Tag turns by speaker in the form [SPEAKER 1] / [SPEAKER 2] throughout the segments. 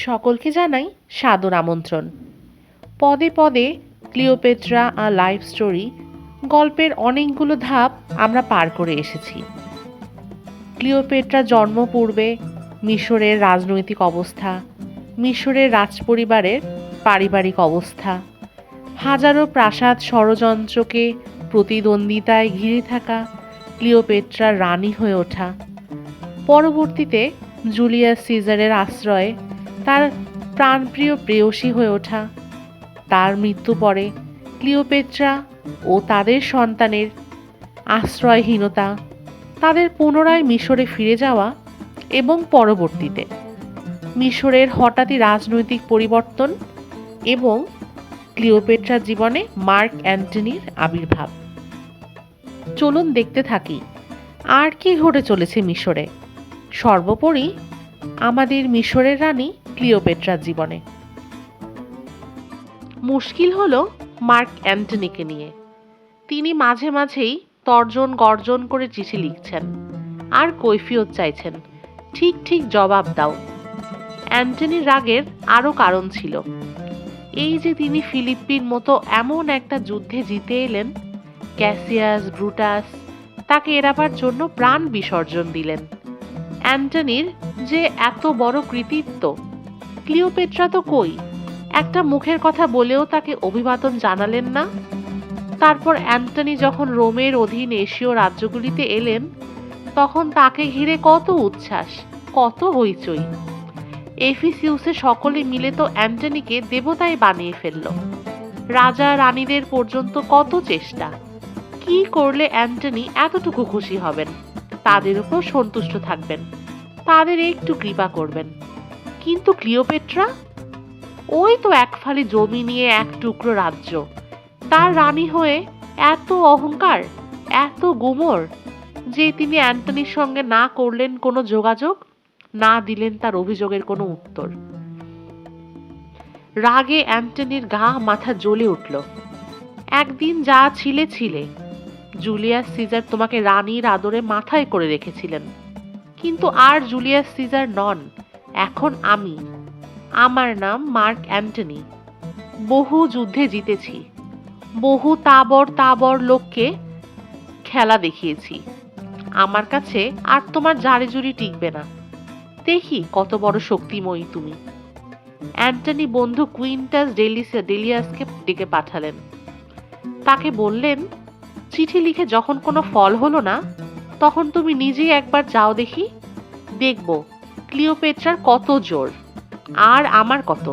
[SPEAKER 1] সকলকে জানাই সাদর আমন্ত্রণ। পদে পদে ক্লিওপেট্রা আ লাইফ স্টোরি গল্পের অনেকগুলো ধাপ আমরা পার করে এসেছি। ক্লিওপেট্রা জন্ম পূর্বে মিশরের রাজনৈতিক অবস্থা, মিশরের রাজপরিবারের পারিবারিক অবস্থা, হাজারো প্রাসাদ ষড়যন্ত্রকে প্রতিদ্বন্দ্বিতায় ঘিরে থাকা ক্লিওপেট্রার রানী হয়ে ওঠা, পরবর্তীতে জুলিয়াস সিজারের আশ্রয়ে তার প্রাণপ্রিয় প্রেয়সী হয়ে ওঠা, তার মৃত্যু পরে ক্লিওপেট্রা ও তাদের সন্তানের আশ্রয়হীনতা, তাদের পুনরায় মিশরে ফিরে যাওয়া এবং পরবর্তীতে মিশরের হঠাৎই রাজনৈতিক পরিবর্তন এবং ক্লিওপেট্রার জীবনে মার্ক অ্যান্টনির আবির্ভাব। চলুন দেখতে থাকি আর কি ঘটে চলেছে মিশরে, সর্বোপরি আমাদের মিশরের রানী ক্লিওপেট্রার জীবনে। মুশকিল হলো মার্ক অ্যান্টনিকে নিয়ে। তিনি মাঝে মাঝেই তর্জন গর্জন করে চিঠি লিখছেন আর কৈফিয়ত চাইছেন, ঠিক ঠিক জবাব দাও। অ্যান্টনির রাগের আরও কারণ ছিল। এই যে তিনি ফিলিপ্পির মতো এমন একটা যুদ্ধে জিতে এলেন, ক্যাসিয়াস ব্রুটাস তাকে এড়াবার জন্য প্রাণ বিসর্জন দিলেন। অ্যান্টনির যে এত বড় কৃতিত্ব, ক্লিওপেট্রা তো কই, একটা মুখের কথা বলেও তাকে অভিবাদন জানালেন না। তারপর অ্যান্টনি যখন রোমের অধীন এশীয় রাজ্যগুলিতে এলেন, তখন তাকে ঘিরে কত উচ্ছ্বাস, কত হইচই। এফিসিউসে সকলে মিলে তো অ্যান্টনিকে দেবতাই বানিয়ে ফেলল। রাজা রানীদের পর্যন্ত কত চেষ্টা। কি করলে অ্যান্টনি এতটুকু খুশি হবেন, তাদের উপর সন্তুষ্ট থাকবেন, তাদের একটু কৃপা করবেন। কিন্তু ক্লিওপেট্রা, ওই তো এক ফালি জমি নিয়ে এক টুকরো রাজ্য, তার রানী হয়ে এত অহংকার, এত গুমর যে তিনি অ্যান্টনির সঙ্গে না করলেন কোনো যোগাযোগ, না দিলেন তার অভিযোগের কোনো উত্তর। রাগে অ্যান্টনির গা মাথা জ্বলে উঠল। একদিন যা ছিলে, জুলিয়াস সিজার তোমাকে রানীর আদরে মাথায় করে রেখেছিলেন, কিন্তু আর জুলিয়াস সিজার নন, এখন আমি। আমার নাম মার্ক অ্যান্টনি। বহু যুদ্ধে জিতেছি, বহু তাবর লোককে খেলা দেখিয়েছি। আমার কাছে আর তোমার জারে জুরি টিকবে না। দেখি কত বড় শক্তিময়ী তুমি। অ্যান্টনি বন্ধু কুইন্টাস ডেলিয়াসকে ডেকে পাঠালেন। তাকে বললেন, চিঠি লিখে যখন কোনো ফল হলো না, তখন তুমি নিজেই একবার যাও দেখি, দেখব ক্লিওপেট্রার কত জোর আর আমার কত।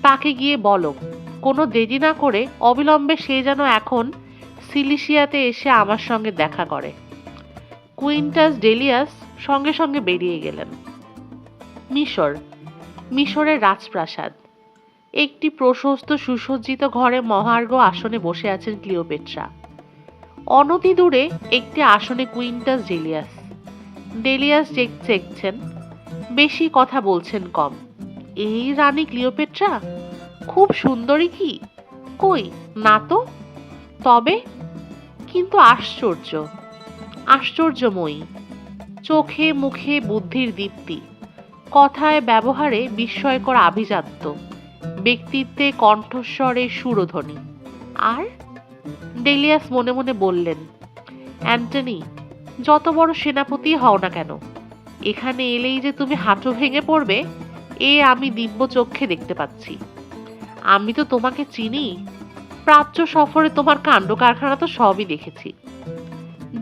[SPEAKER 1] তাকে গিয়ে বলো, কোনো দেরি না করে অবিলম্বে সে যেন এখন সিলিশিয়াতে এসে আমার সঙ্গে দেখা করে। কুইন্টাস ডেলিয়াস সঙ্গে সঙ্গে বেরিয়ে গেলেন। মিশরের রাজপ্রাসাদ। একটি প্রশস্ত সুসজ্জিত ঘরে মহার্ঘ আসনে বসে আছেন ক্লিওপেট্রা। অনতি দূরে একটি আসনে কুইন্টাস ডেলিয়াস দেখছেন, বেশি কথা বলছেন কম। এই রানী ক্লিওপেট্রা খুব সুন্দরী কি? কই না তো। তবে কিন্তু আশ্চর্যময়ী। চোখে মুখে বুদ্ধির দীপ্তি, কথায় ব্যবহারে বিস্ময়কর আভিজাত্য, ব্যক্তিত্বে কণ্ঠস্বরে সুরধ্বনি। আর ডেলিয়াস মনে মনে বললেন, অ্যান্টনি, যত বড় সেনাপতি হও না কেন, এখানে এলেই যে তুমি হাঁটু ভেঙে পড়বে, এ আমি দিব্য চক্ষে দেখতে পাচ্ছি। আমি তো তোমাকে চিনি, প্রাচ্য সফরে তোমার কাণ্ড কারখানা তো সবই দেখেছি।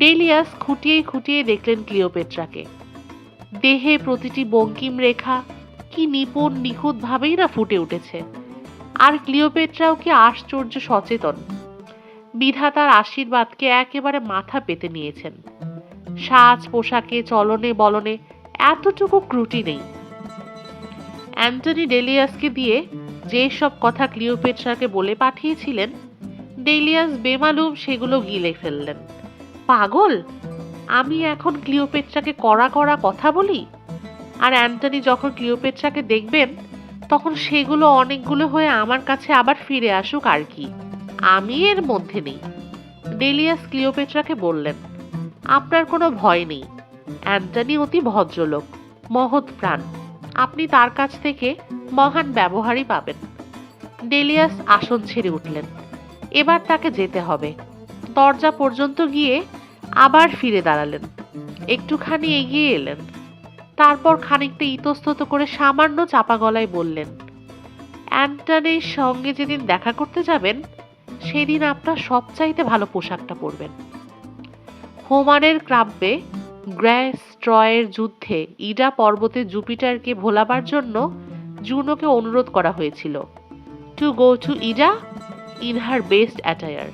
[SPEAKER 1] ডেলিয়াস খুঁটিয়ে দেখলেন ক্লিওপেট্রাকে। দেহে প্রতিটি বঙ্কিম রেখা কি নিপুণ নিখুঁত ভাবেই না ফুটে উঠেছে। আর ক্লিওপেট্রাও কি আশ্চর্য সচেতন, বিধাতার আশীর্বাদকে একেবারে মাথা পেতে নিয়েছেন। সাজ পোশাকে চলনে বলনে এতটুকু ত্রুটি নেই। অ্যান্টনি ডেলিয়াসকে দিয়ে যে সব কথা ক্লিওপেট্রাকে বলে পাঠিয়েছিলেন, ডেলিয়াস বেমালুম সেগুলো গিলে ফেললেন। পাগল, আমি এখন ক্লিওপেট্রাকে কড়া কথা বলি, আর অ্যান্টনি যখন ক্লিওপেট্রাকে দেখবেন, তখন সেগুলো অনেকগুলো হয়ে আমার কাছে আবার ফিরে আসুক আর কি, আমি এর মধ্যে নেই। ডেলিয়াস ক্লিওপেট্রাকে বললেন, আপনার কোনো ভয় নেই। অ্যান্টনি অতি ভদ্রলোক, মহৎ প্রাণ, আপনি তার কাছ থেকে মহান ব্যবহারই পাবেন। ডেলিয়াস আসন ছেড়ে উঠলেন। এবার তাকে যেতে হবে। দরজা পর্যন্ত গিয়ে আবার ফিরে দাঁড়ালেন। একটুখানি এগিয়ে এলেন। তারপর খানিকটা ইতস্তত করে সামান্য চাপা গলায় বললেন, অ্যান্টনির সঙ্গে যেদিন দেখা করতে যাবেন সেদিন আপনার সবচাইতে ভালো পোশাকটা পরবেন। হোমারের কাব্যে গ্র্যাস ট্রয়ের যুদ্ধে ইডা পর্বতে জুপিটারকে ভোলাবার জন্য জুনোকে অনুরোধ করা হয়েছিল, to go to Ida in her best attire.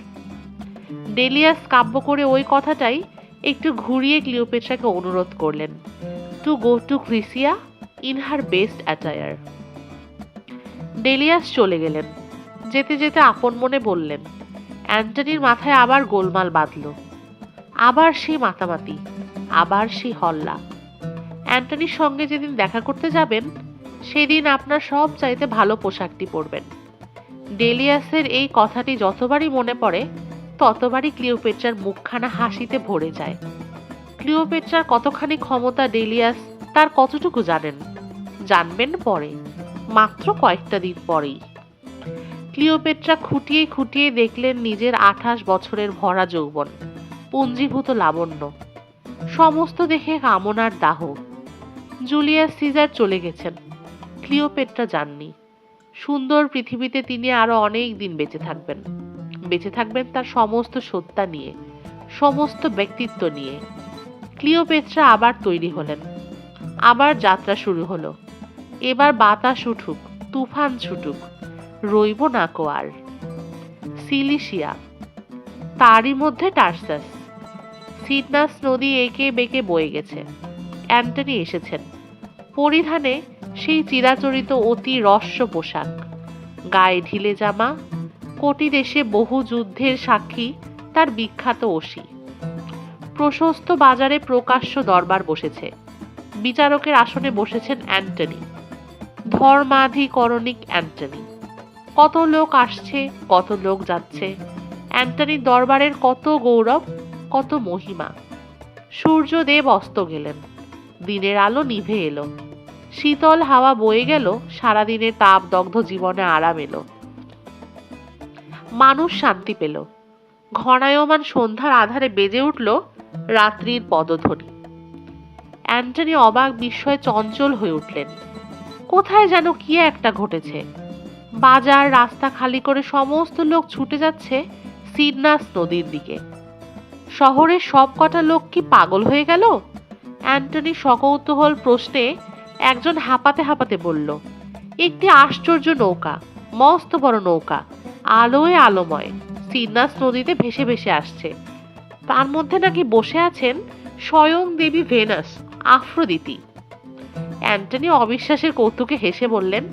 [SPEAKER 1] Dellius কাব্য করে ওই কথাটাই একটু ঘুরিয়ে ক্লিওপেট্রাকে অনুরোধ করলেন, to go to Chrysia in her best attire. Dellius চলে গেলেন। যেতে যেতে আপন মনে বললেন, অ্যান্টনির মাথায় আবার গোলমাল বাঁধল। আবার সেই মাতামাতি, আবার সেই হল্লা। অ্যান্টনির সঙ্গে যেদিন দেখা করতে যাবেন সেদিন আপনার সব চাইতে ভালো পোশাকটি পরবেন। ডেলিয়াসের এই কথাটি যতবারই মনে পড়ে ততবারই ক্লিওপেট্রার মুখখানা হাসিতে ভরে যায়। ক্লিওপেট্রার কতখানি ক্ষমতা ডেলিয়াস তার কতটুকু জানেন? জানবেন পরে, মাত্র কয়েকটা দিন পরেই। ক্লিওপেট্রা খুঁটিয়ে খুঁটিয়ে দেখলেন নিজের 28 বছরের ভরা যৌবন, পুঞ্জীভূত লাবণ্য, সমস্ত দেখে কামনার দাহ। জুলিয়াস সিজার চলে গেছেন, ক্লিওপেট্রা যাননি। সুন্দর পৃথিবীতে তিনি আরো অনেক দিন বেঁচে থাকবেন। বেঁচে থাকবেন তার সমস্ত সত্তা নিয়ে, সমস্ত ব্যক্তিত্ব নিয়ে। ক্লিওপেট্রা আবার তৈরি হলেন। আবার যাত্রা শুরু হলো। এবার বাতাস উঠুক, তুফান ছুটুক, রইব না কো আর। সিলিশিয়া, তারই মধ্যে টার্সাস। সিডনাস নদী এঁকে বেঁকে বয়ে গেছে। অ্যান্টনি এসেছেন। পরিধানে সেই চিরাচরিত অতি রস্য পোশাক, গায়ে ঢিলে জামা, কোটি দেশে বহু যুদ্ধের সাক্ষী তার বিখ্যাত অসি। প্রশস্ত বাজারে প্রকাশ্য দরবার বসেছে। বিচারকের আসনে বসেছেন অ্যান্টনি, ধর্মাধিকরণিক অ্যান্টনি। কত লোক আসছে, কত লোক যাচ্ছে। অ্যান্টনির দরবারের কত গৌরব, কত মহিমা। সূর্যদেব অস্ত গেলেন, দিনের আলো নিভে এলো, শীতল হাওয়া বয়ে গেল, সারাদিনের তাপ দগ্ধ জীবনে আরাম এলো। মানুষ শান্তি পেল। ঘনায়মান সন্ধ্যার আধারে বেজে উঠল রাত্রির পদধ্বনি। অ্যান্টনি অবাক বিস্ময়ে চঞ্চল হয়ে উঠলেন। কোথায় যেন কি একটা ঘটেছে। বাজার রাস্তা খালি করে সমস্ত লোক ছুটে যাচ্ছে সিডনাস নদীর দিকে। শহরের সব কটা লোক কি পাগল হয়ে গেল? অ্যান্টনি সকৌতূহল প্রশ্নে একজন হাঁপাতে হাঁপাতে বলল, একটি আশ্চর্য নৌকা, মস্ত বড় নৌকা, আলোয় আলোময়, সিডনাস নদীতে ভেসে ভেসে আসছে। তার মধ্যে নাকি বসে আছেন স্বয়ং দেবী ভেনাস, আফ্রোদিতি। অ্যান্টনি অবিশ্বাসের কৌতুকে হেসে বললেন,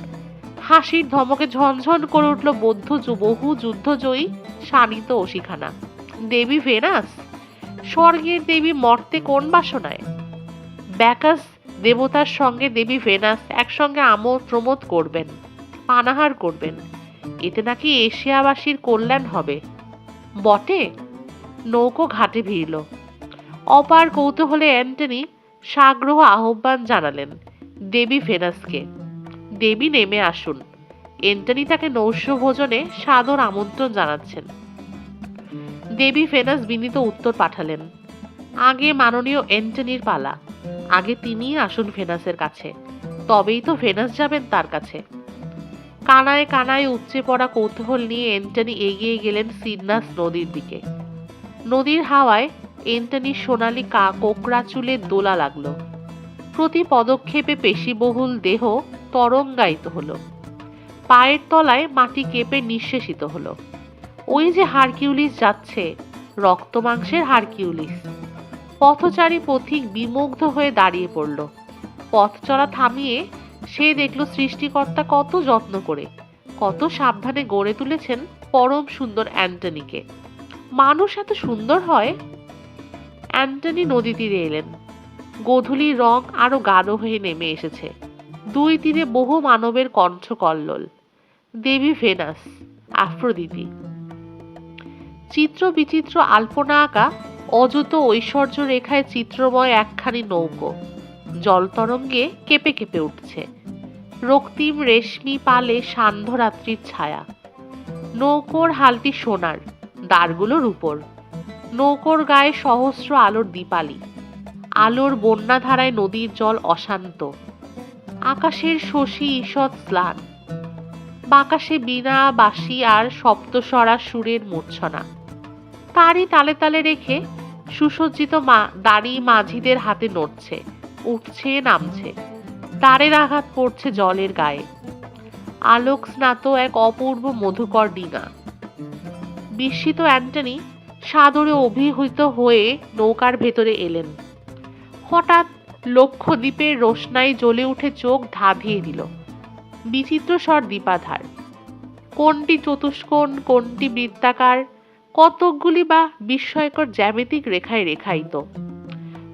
[SPEAKER 1] হাসির ধমকে ঝনঝন করে উঠল বহু যুদ্ধজয়ী শানিত অশিখানা। দেবী ভেনাস? স্বর্গের দেবী মর্তে কোন বাসনায়? ব্যাকাস দেবতার সঙ্গে দেবী ভেনাস একসঙ্গে আমোদ প্রমোদ করবেন, পানাহার করবেন। এতে নাকি এশিয়াবাসীর কল্যাণ হবে। বটে। নৌকো ঘাটে ভিড়ল। অপার কৌতূহলে অ্যান্টনি সাগ্রহ আহ্বান জানালেন দেবী ভেনাসকে, দেবী নেমে আসুন। অ্যান্টনি তাকে নৈশ ভোজনে সাদর আমন্ত্রণ জানাচ্ছেন। দেবী ভেনাস বিনীত উত্তর পাঠালেন, আগে মাননীয় অ্যান্টনির পালা, আগে তিনিই আসুন ভেনাসের কাছে, তবেই তো ভেনাস যাবেন তার কাছে। কানায় কানায় উপচে পড়া কৌতূহল নিয়ে অ্যান্টনি এগিয়ে গেলেন সিডনাস নদীর দিকে। নদীর হাওয়ায় অ্যান্টনির সোনালি কোকড়া চুলের দোলা লাগলো। প্রতি পদক্ষেপে পেশিবহুল দেহ তরঙ্গায়িত হলো। পায়ের তলায় মাটি কেঁপে নিঃশেষিত হলো। ওই যে হারকিউলিস যাচ্ছে, রক্ত মাংসের হারকিউলিস। পথচারী পথিক বিমুগ্ধ হয়ে দাঁড়িয়ে পড়ল। পথ চলা থামিয়ে সে দেখল সৃষ্টিকর্তা কত যত্ন করে, কত সাবধানে গড়ে তুলেছেন পরম সুন্দর অ্যান্টনিকে। মানুষ এত সুন্দর হয়? অ্যান্টনি নদী তীরে এলেন। গোধূলির রং আরো গাঢ় হয়ে নেমে এসেছে। দুই তীরে বহু মানবের কণ্ঠ কল্লোল। দেবী ভেনাস, আফ্রোদিতি। চিত্র বিচিত্র আলপনা আঁকা অযুত ঐশ্বর্য রেখায় চিত্রময় একখানি নৌকো, জলতরঙ্গে কেঁপে কেঁপে উঠছে। রক্তিম রেশমি পালে সান্ধ্য রাত্রির ছায়া। নৌকোর হালটি সোনার, দাঁড়গুলো রূপোর। নৌকোর গায়ে সহস্র আলোর দীপালি। আলোর বন্যাধারায় নদীর জল অশান্ত। আকাশের শশী ঈষৎ স্লান। বাকাশে বীণা বাঁশি আর সপ্তস্বরা সুরের মূর্ছনা। তারই তালে তালে রেখে সুসজ্জিত দাড়ি মাঝিদের হাতে নড়ছে, উঠছে নামছে। তারের আঘাত পড়ছে জলের গায়ে। আলোক স্নাত এক অপূর্ব মধুকর ডিঙা। বিস্মিত অ্যান্টনি সাদরে অভিভূত হয়ে নৌকার ভেতরে এলেন। হঠাৎ লক্ষদ্বীপের রোশনাই জ্বলে উঠে চোখ ধাঁধিয়ে দিল। বিচিত্র স্বর দীপাধার। কোনটি চতুষ্কোণ, কোনটি বৃত্তাকার, কতকগুলি বা বিস্ময়কর জ্যামিতিক রেখায় রেখায়িত।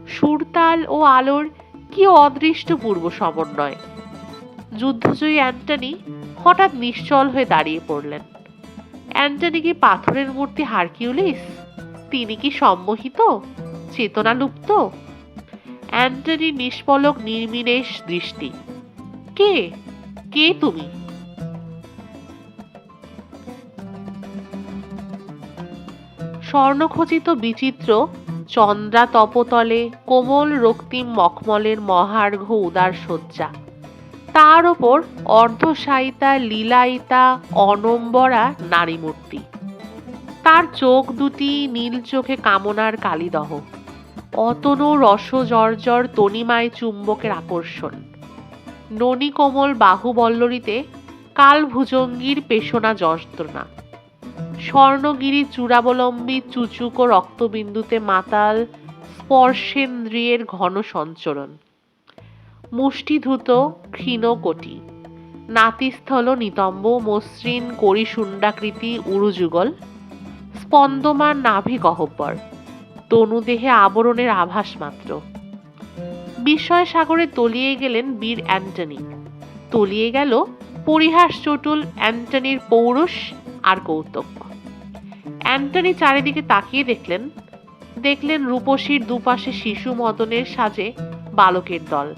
[SPEAKER 1] সুরতাল ও আলোর কি অদৃষ্ট পূর্ব সমন্বয়! যুদ্ধজয়ী অ্যান্টনি হঠাৎ নিশ্চল হয়ে দাঁড়িয়ে পড়লেন। অ্যান্টনি কি পাথরের মূর্তি হারকিউলিস? তিনি কি সম্মোহিত, চেতনালুপ্ত? অ্যান্টনি নিষ্পলক নির্বিনেশ দৃষ্টি। কে কে তুমি? স্বর্ণখচিত বিচিত্র চন্দ্রা তপতলে কোমল রক্তিম মখমলের মহার্ঘ উদার শয্যা। তার ওপর অর্ধশায়িতা লীলায়িতা অনম্বরা নারীমূর্তি। তার চোখ দুটি নীল চোখে কামনার কালিদহ। অতনু রসজর্জর তনিমায় চুম্বকের আকর্ষণ। ননী কোমল বাহুবল্লরীতে কালভুজঙ্গীর পেশনা যন্ত্রণা। স্বর্ণগিরি চূড়াবলম্বী চুচুক ও রক্তবিন্দুতে মাতাল স্পর্শেন্দ্রিয়ের ঘন সঞ্চরণ। মুষ্টিধূত ক্ষীণ কোটি। নাতিস্থল নিতম্ব মসৃণ করিশুণ্ডাকৃতি উরুযুগল। স্পন্দমান নাভি গহ্বর। তনুদেহে আবরণের আভাস মাত্র। বিস্ময় সাগরে তলিয়ে গেলেন বীর অ্যান্টনি। তলিয়ে গেল পরিহাস চটুল অ্যান্টনির পৌরুষ আর কৌতুক। অ্যান্টনি চারিদিকে তাকিয়ে দেখলেন রূপসীর দুপাশে শিশু মদনের সাজে বালকের দল।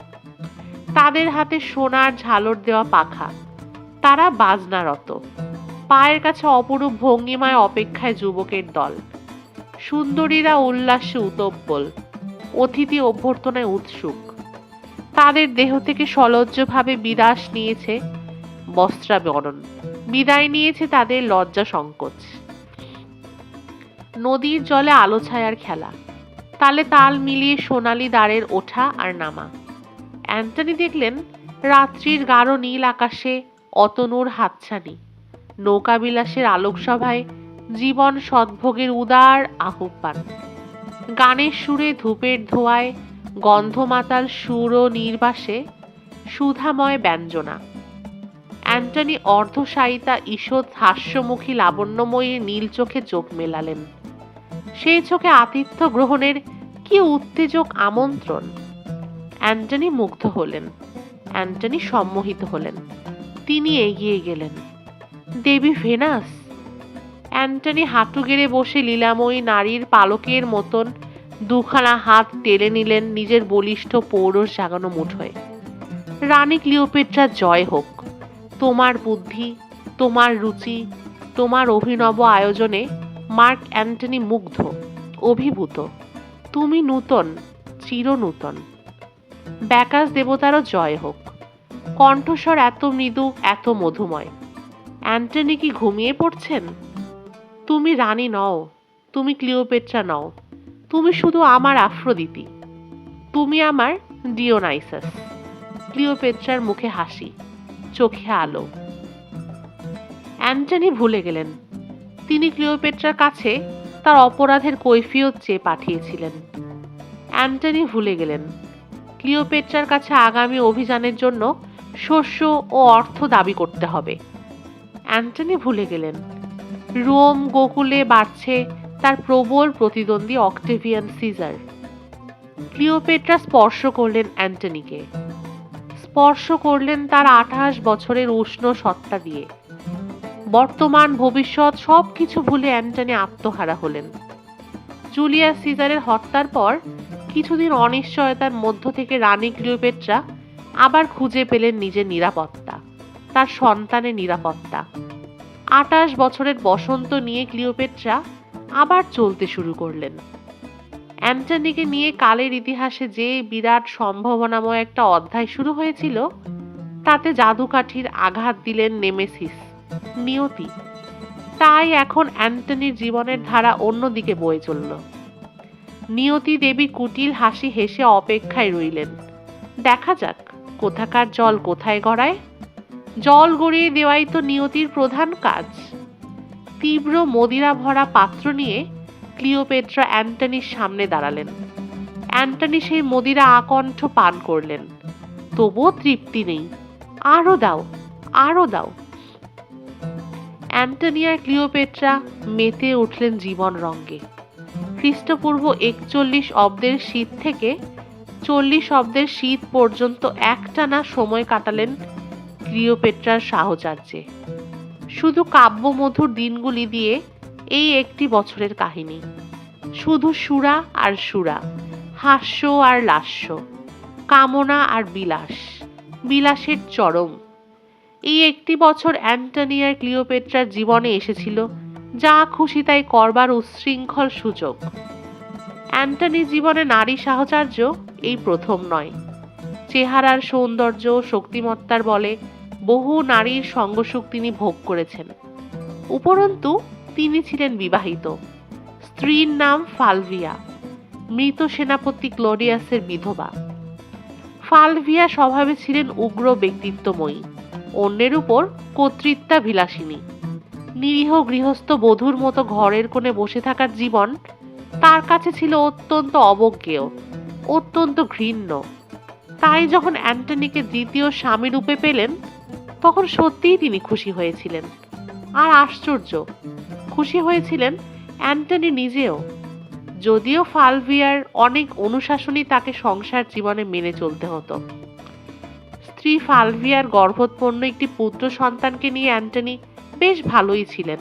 [SPEAKER 1] তাদের হাতে সোনার ঝালর দেওয়া পাখা। তারা বাজনারত। পায়ের কাছে অপরূপ ভঙ্গিমায় অপেক্ষায় যুবকের দল। সুন্দরীরা উল্লাসে উতব্বল, অতিথি অভ্যর্থনায় উৎসুক। তাদের দেহ থেকে সলজ্জভাবে বিদাস নিয়েছে বস্ত্রাবরণ, বিদায় নিয়েছে তাদের লজ্জা সংকোচ। নদীর জলে আলো ছায়ার খেলা, তালে তাল মিলিয়ে সোনালি দ্বারের ওঠা আর নামা। অ্যান্টনি দেখলেন রাত্রির গাঢ় নীল আকাশে অতনুর হাতছানি। নৌকাবিলাসের আলোকসভায় জীবন সদ্ভোগের উদার আহ্বান। গানের সুরে ধূপের ধোঁয়ায় গন্ধমাতাল সুর ও নির্বাসে সুধাময় ব্যঞ্জনা। অ্যান্টনি অর্ধশায়িতা ঈষৎ হাস্যমুখী লাবণ্যময়ীর নীল চোখে চোখ মেলালেন। সেই চোখে আতিথ্য গ্রহণের কি উত্তেজক আমন্ত্রণ! অ্যান্টনি মুগ্ধ হলেন। অ্যান্টনি সম্মোহিত হলেন। তিনি এগিয়ে গেলেন। দেবী ভেনাস! অ্যান্টনি হাঁটু গেড়ে বসে লীলাময়ী নারীর পালকের মতন দুখানা হাত টেনে নিলেন নিজের বলিষ্ঠ পৌরষ জাগানো মুঠোয়। রানী ক্লিওপেট্রার জয় হোক! তোমার বুদ্ধি, তোমার রুচি, তোমার অভিনব আয়োজনে মার্ক অ্যান্টনি মুগ্ধ, অভিভূত। তুমি নূতন, চিরনূতন। ব্যাকাস দেবতারও জয় হোক! কণ্ঠস্বর এত মৃদু, এত মধুময়। অ্যান্টনি কি ঘুমিয়ে পড়ছেন? তুমি রানী নও, তুমি ক্লিওপেট্রা নও, তুমি শুধু আমার আফ্রোদিতি, তুমি আমার ডিওনাইসাস। ক্লিওপেট্রার মুখে হাসি, চোখে আলো। অ্যান্টনি ভুলে গেলেন তিনি ক্লিওপেট্রার কাছে তার অপরাধের কৈফিয়ত চেয়ে পাঠিয়েছিলেন। অ্যান্টনি ভুলে গেলেন ক্লিওপেট্রার কাছে আগামী অভিযানের জন্য শস্য ও অর্থ দাবি করতে হবে। অ্যান্টনি ভুলে গেলেন রোম গোকুলে বাড়ছে তার প্রবল প্রতিদ্বন্দ্বী অক্টেভিয়ান সিজার। ক্লিওপেট্রা স্পর্শ করলেন অ্যান্টনিকে, স্পর্শ করলেন তার 28 বছরের উষ্ণ সত্তা দিয়ে। বর্তমান ভবিষ্যৎ সবকিছু ভুলে অ্যান্টনি আত্মহারা হলেন। জুলিয়াস সিজারের হত্যার পর কিছুদিন অনিশ্চয়তার মধ্য থেকে রানী ক্লিওপেট্রা আবার খুঁজে পেলেন নিজের নিরাপত্তা, তার সন্তানের নিরাপত্তা। 28 বছরের বসন্ত নিয়ে ক্লিওপেট্রা আবার চলতে শুরু করলেন। অ্যান্টনিকে নিয়ে কালের ইতিহাসে যে বিরাট সম্ভাবনাময় একটা অধ্যায় শুরু হয়েছিল, তাতে জাদুকাঠির আঘাত দিলেন নেমেসিস, নিয়তি। তাই এখন অ্যান্টনির জীবনের ধারা অন্যদিকে বয়ে চলল। নিয়তি দেবী কুটিল হাসি হেসে অপেক্ষায় রইলেন। দেখা যাক কোথাকার জল কোথায় গড়ায়। জল গড়িয়ে দেওয়াই তো নিয়তির প্রধান কাজ। তীব্র মদিরা ভরা পাত্র নিয়ে ক্লিওপেট্রা অ্যান্টনির সামনে দাঁড়ালেন। অ্যান্টনি সেই মদিরা আকণ্ঠ পান করলেন। তবুও তৃপ্তি নেই। আরো দাও, আরো দাও। অ্যান্টনি আর ক্লিওপেট্রা মেতে উঠলেন জীবন রঙ্গে। খ্রিস্টপূর্ব 41 অব্দের শীত থেকে 40 অব্দের শীত পর্যন্ত একটানা সময় কাটালেন ক্লিওপেট্রার সাহচর্যে। শুধু কাব্যমধুর দিনগুলি দিয়ে এই একটি বছরের কাহিনী। শুধু সুরা আর সুরা, হাস্য আর লাস্য, কামনা আর বিলাস, বিলাসের চরম। এই একটি বছর অ্যান্টনি আর ক্লিওপেট্রার জীবনে এসেছিল যা খুশি তাই করবার উচ্ছৃঙ্খল সুযোগ। অ্যান্টনির জীবনে নারী সাহচর্য এই প্রথম নয়। চেহারার সৌন্দর্য, শক্তিমত্তার বলে বহু নারীর সঙ্গসুখ তিনি ভোগ করেছেন। উপরন্তু তিনি ছিলেন বিবাহিত। স্ত্রীর নাম ফালভিয়া, মৃত সেনাপতি ক্লডিয়াসের বিধবা। ফালভিয়া স্বভাবে ছিলেন উগ্র ব্যক্তিত্বময়ী, অন্যের উপর কর্তৃত্বাভিলাষিনী। নিরীহ গৃহস্থ বধূর মতো ঘরের কোণে বসে থাকার জীবন তার কাছে ছিল অত্যন্ত অবজ্ঞেয়, অত্যন্ত ঘৃণ্য। তাই যখন অ্যান্টনিকে দ্বিতীয় স্বামী রূপে পেলেন, তখন সত্যিই তিনি খুশি হয়েছিলেন। আর আশ্চর্য, খুশি হয়েছিলেন অ্যান্টনি নিজেও। যদিও ফালভিয়ার অনেক অনুশাসনই তাকে সংসার জীবনে মেনে চলতে হতো। স্ত্রী ফালভিয়ার গর্ভোৎপন্ন একটি পুত্র সন্তানকে নিয়ে অ্যান্টনি বেশ ভালোই ছিলেন।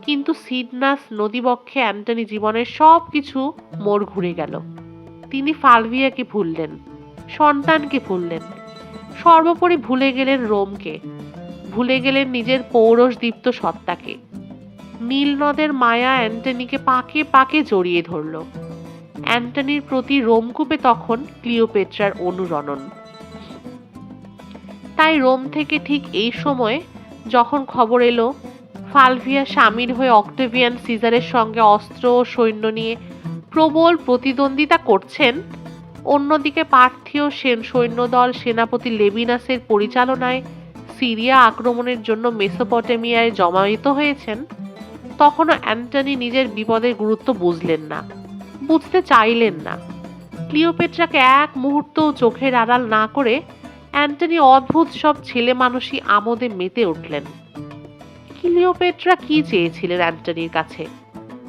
[SPEAKER 1] কিন্তু সিডনাস নদীবক্ষে অ্যান্টনি জীবনের সব কিছু মোড় ঘুরে গেল। তিনি ফালভিয়াকে ভুললেন, সন্তানকে ভুললেন, সর্বোপরি ভুলে গেলেন রোমকে, ভুলে গেলেন নিজের পৌরষদীপ্ত সত্তাকে। নীল নদের মায়া অ্যান্টনিকে পাকে পাকে জড়িয়ে ধরল। অ্যান্টনির প্রতি রোমকূপে তখন ক্লিওপেট্রার অনুরণন। তাই রোম থেকে ঠিক এই সময়ে যখন খবর এলো ফালভিয়া স্বামীর হয়ে অক্টেভিয়ান সিজারের সঙ্গে অস্ত্র ও সৈন্য নিয়ে প্রবল প্রতিদ্বন্দ্বিতা করছেন, অন্যদিকে পার্থীয় সৈন্যদল সেনাপতি লেবিনাসের পরিচালনায় সিরিয়া আক্রমণের জন্য মেসোপটেমিয়ায় জমায়েত হয়েছেন, তখনও অ্যান্টনি নিজের বিপদের গুরুত্ব বুঝলেন না, বুঝতে চাইলেন না। ক্লিওপেট্রাকে এক মুহূর্তও চোখের আড়াল না করে অ্যান্টনি অদ্ভুত সব ছেলে মানুষই আমোদে মেতে উঠলেন। ক্লিওপেট্রা কি চেয়েছিলেন অ্যান্টনির কাছে?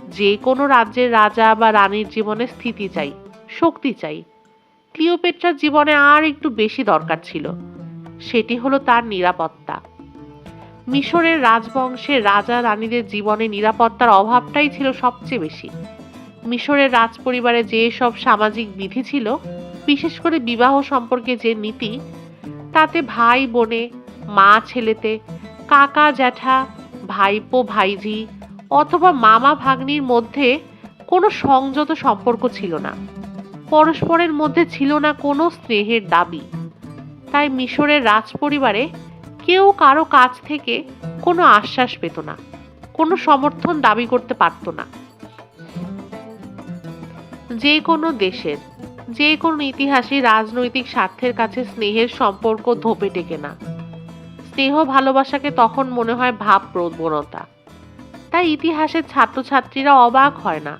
[SPEAKER 1] যে কোনো রাজ্যের রাজা বা রানীর জীবনে স্থিতি চাই, শক্তি চাই। ক্লিওপেট্রার জীবনে আর একটু বেশি দরকার ছিল, সেটি হলো তার নিরাপত্তা। মিশরের রাজবংশের রাজা রানীদের জীবনে নিরাপত্তার অভাবটাই ছিল সবচেয়ে বেশি। মিশরের রাজপরিবারে যে সব সামাজিক বিধি ছিল, বিশেষ করে বিবাহ সম্পর্কে যে নীতি, তাতে ভাই বোনে, মা ছেলেতে, কাকা জ্যাঠা, ভাইপো ভাইঝি অথবা মামা ভাগ্নির মধ্যে কোনো সংযত সম্পর্ক ছিল না। পরস্পরের মধ্যে ছিল না কোনো স্নেহের দাবি। তাই মিশরের রাজপরিবারে কেউ কারো কাছ থেকে কোনো আশ্বাস পেত না, কোনো সমর্থন দাবি করতে পারত না। যে কোনো দেশের, যে কোনো ইতিহাসে রাজনৈতিক স্বার্থের কাছে স্নেহের সম্পর্ক ধোপে টেকে না। স্নেহ ভালোবাসাকে তখন মনে হয় ভাব প্রবণতা। তাই ইতিহাসের ছাত্রছাত্রীরা অবাক হয় না